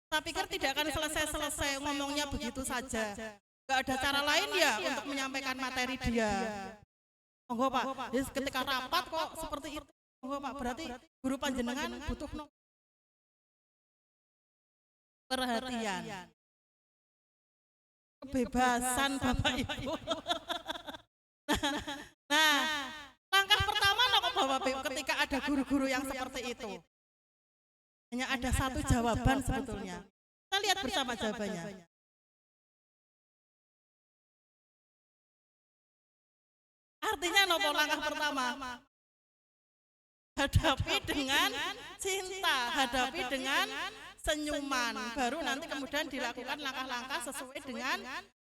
S2: Saya pikir tidak akan selesai-selesai ngomongnya begitu saja. Gak ada cara lain ya untuk menyampaikan materi dia. Monggo Pak, jadi ketika rapat kok seperti itu. Monggo Pak, berarti guru panjenengan butuh perhatian. Kebebasan Bapak Ibu. Nah, langkah pertama Bapak Ibu ketika ada guru-guru yang seperti itu. Hanya ada satu jawaban sebetulnya. Kita lihat bersama jawabannya. Artinya nopo langkah pertama? Hadapi dengan cinta, hadapi dengan senyuman. Baru nanti kemudian dilakukan langkah-langkah sesuai dengan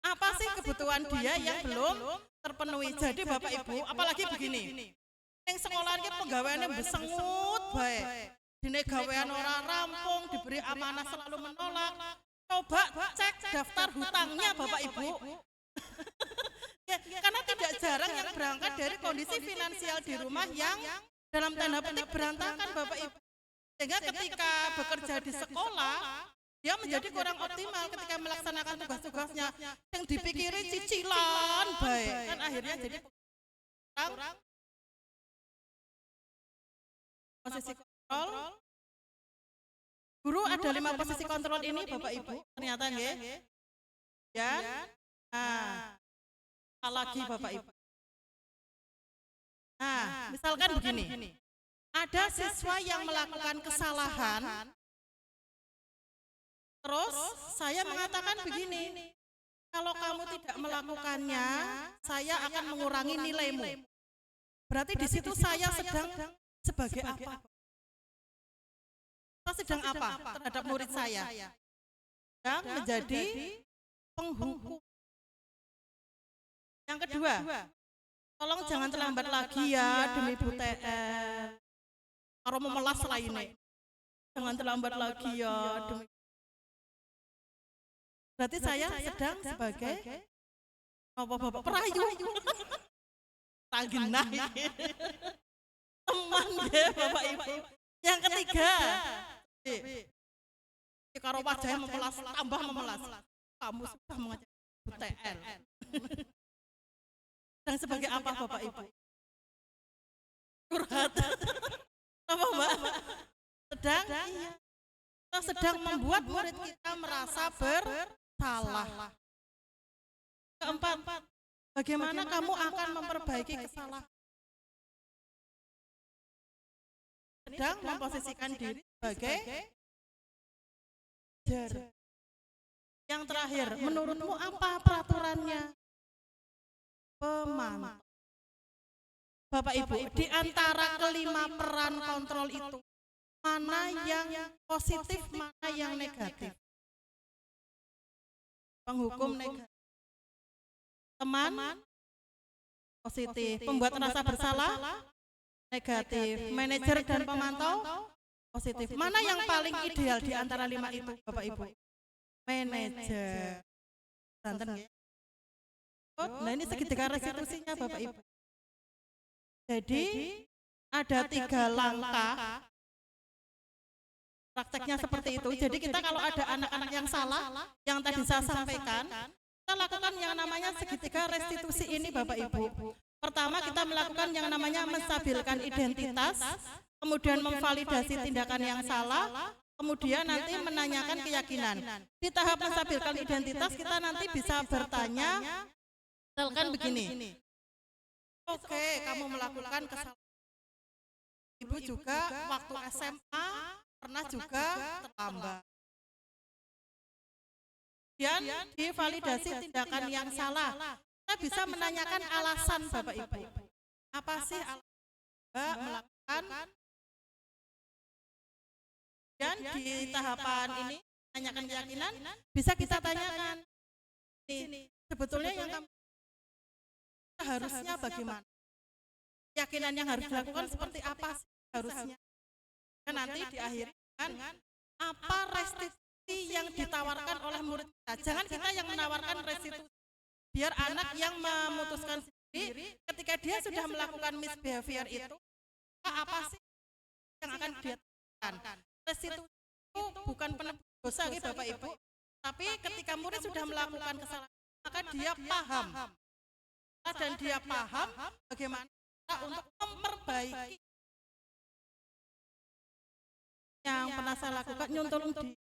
S2: apa sih kebutuhan dia yang belum terpenuhi. Jadi Bapak Ibu, apalagi begini. Yang sekolah ini pegawaiannya besengut baik. Dine gawean ora rampung, diberi amanah selalu menolak. Coba cek daftar hutangnya Bapak Ibu. Ya, karena tidak jarang yang berangkat dari kondisi finansial di rumah yang dalam tanda petik berantakan Bapak Ibu. Sehingga ketika bekerja di sekolah dia menjadi kurang optimal ketika melaksanakan tugas-tugasnya yang dipikiri cicilan baik kan akhirnya jadi kurang posisi kontrol. Guru ada 5 posisi kontrol ini Bapak Ibu ternyata nggih ya. Nah lagi Bapak Ibu, nah misalkan begini, ada siswa yang melakukan kesalahan. Terus saya mengatakan begini, kalau kamu tidak melakukannya, saya akan mengurangi nilaimu. Berarti di situ saya sedang sebagai apa? Saya sedang apa terhadap murid saya? Sedang menjadi penghukum. Yang kedua, tolong jangan terlambat lagi ya demi Bu TL. Kalau memelas lainnya, jangan terlambat lagi ya demi. Berarti saya sedang sebagai bapak perayu, tanggenah, teman ya Bapak Ibu. Yang ketiga, kalau wajahnya memelas, tambah memelas, kamu sudah mengajak BTL. Dan sebagai apa Bapak Ibu? Curhat, apa Mbak? Kita sedang membuat murid kita merasa bersalah. Keempat, bagaimana kamu akan memperbaiki kesalahan? Sedang memposisikan diri sebagai jar. Yang terakhir, menurutmu apa peraturannya? Pemantau. Bapak Ibu, di antara kelima peran kontrol itu, mana yang positif, mana yang negatif? Penghukum negatif. Teman positif. Pembuat rasa bersalah negatif. Manajer dan pemantau positif. Mana yang paling ideal di antara 5 itu Bapak Ibu? Manajer. Santen ya. Nah ini segitiga restitusinya Bapak Ibu. Jadi ada 3 langkah prakteknya seperti itu. Jadi kita kalau ada anak-anak yang salah, yang tadi saya sampaikan, kita lakukan yang namanya segitiga restitusi ini Bapak Ibu. Pertama kita melakukan yang namanya menstabilkan identitas, kemudian memvalidasi tindakan yang salah, kemudian nanti menanyakan keyakinan. Di tahap menstabilkan identitas kita nanti bisa bertanya, misalkan begini, oke, kamu melakukan kesalahan. Ibu juga waktu SMA pernah juga terlambat. Dan divalidasi tindakan yang salah. Kita bisa menanyakan alasan Bapak Ibu. Apa sih alasan Mbak melakukan? Dan di tahapan ini menanyakan keyakinan, bisa kita tanyakan. Ini sebetulnya yang kamu harusnya bagaimana? Keyakinan yang harus dilakukan seperti apa sih harusnya? Dan nanti diakhiri dengan apa restitusi yang ditawarkan oleh murid kita. Jangan kita yang menawarkan restitusi. Biar anak yang memutuskan sendiri ketika dia sudah melakukan misbehavior itu, apa sih yang akan dia lakukan? Restitusi itu bukan penebus dosa gitu Bapak Ibu. Tapi ketika murid sudah melakukan kesalahan, maka dia paham. Dan dia paham bagaimana untuk memperbaiki. Yang pernah saya lakukan nyuntul di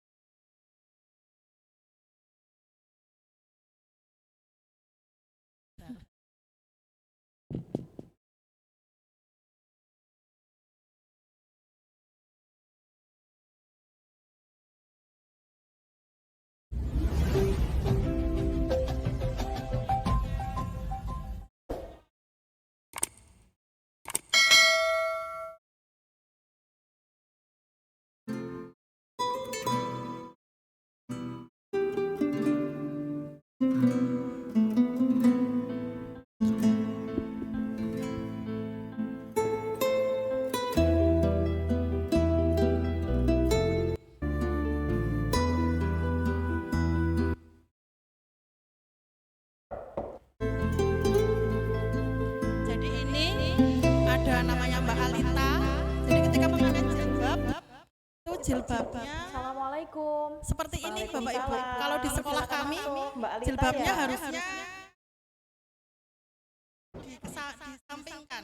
S2: namanya Mbak Alita. Jadi ketika memakai jilbab, itu jilbabnya
S9: Assalamualaikum.
S2: Seperti ini Bapak Ibu. Kalau di sekolah kami
S9: Mbak Alita
S2: jilbabnya
S9: ya?
S2: harusnya disampingkan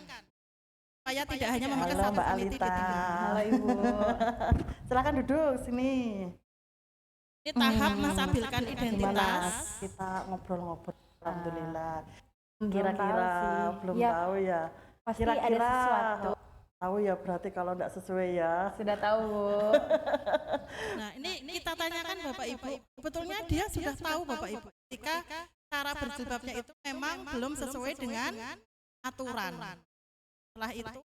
S2: supaya tidak hanya memakai
S9: Halo
S2: satu
S9: Mbak
S2: vanity
S9: Alita.
S2: ditinggal.
S9: Halo Ibu. Silakan duduk sini.
S2: Ini tahap menstabilkan
S9: Gimana
S2: identitas.
S9: kita ngobrol-ngobrol? Alhamdulillah.
S10: Belum
S9: Kira-kira
S10: tahu sih.
S9: belum
S10: Ya,
S9: tahu ya.
S10: Pasti
S9: Kira-kira
S10: ada sesuatu.
S9: tahu ya, berarti kalau tidak sesuai ya.
S10: Sudah tahu, Bu.
S2: Nah, ini kita tanyakan Bapak Ibu. Sebetulnya dia sudah tahu Bapak Ibu. Jika cara berjilbabnya itu memang belum sesuai dengan aturan. Setelah itu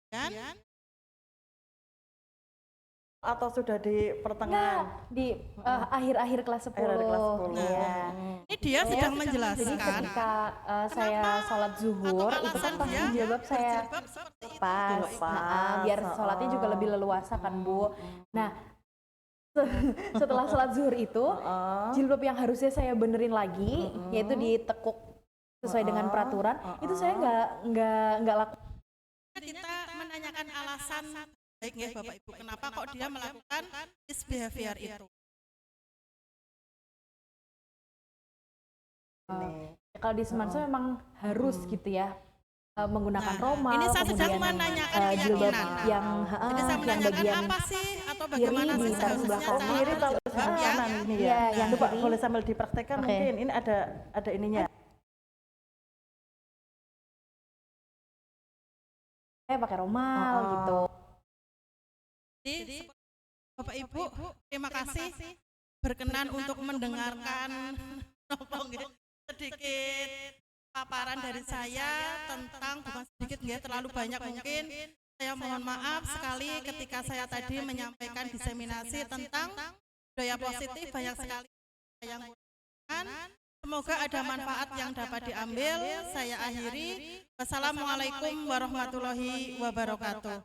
S2: kan
S9: Atau sudah di pertengahan?
S10: Di akhir-akhir kelas 10.
S9: Akhir-akhir kelas 10.
S10: Iya.
S2: ini dia sedang
S10: Jadi
S2: menjelaskan
S10: ketika saya sholat zuhur, itu kan pasti jilbab saya
S2: berjilbab seperti itu.
S10: lepas. Nah, biar sholatnya juga lebih leluasa kan, Bu. Nah, setelah sholat zuhur itu, jilbab yang harusnya saya benerin lagi, yaitu ditekuk sesuai dengan peraturan, itu saya nggak laku.
S2: Kita menanyakan alasan baik ya Bapak Ibu, kenapa kok dia melakukan misbehavior itu.
S10: Kalau di Semansa memang harus gitu ya, menggunakan romal,
S2: Ini saya sedang
S10: kemudian
S2: menanyakan
S10: jilbab
S2: keyakinan.
S10: yang
S2: Jadi saya
S10: yang
S2: menanyakan
S10: bagian
S2: apa sih atau
S10: kiri
S2: bagaimana sih
S10: ditaruh sebelah
S2: seharusnya
S10: kanan.
S2: cara
S9: Kiri tahu
S2: berjilbab
S9: sebelah
S2: ya.
S9: kanan ini
S10: Iya,
S9: ya.
S10: yang
S9: Coba
S10: kiri.
S9: boleh sambil dipraktekkan
S10: Oke.
S9: mungkin. Ini ada ininya.
S10: saya pakai romal gitu.
S2: Jadi Bapak Ibu, terima kasih berkenan untuk mendengarkan sedikit paparan dari saya tentang, bukan sedikit nggak terlalu banyak mungkin. Saya mohon maaf sekali ketika saya tadi menyampaikan diseminasi tentang budaya positif, banyak sekali yang kurang. Semoga ada manfaat yang dapat diambil. Saya akhiri. Wassalamualaikum warahmatullahi wabarakatuh.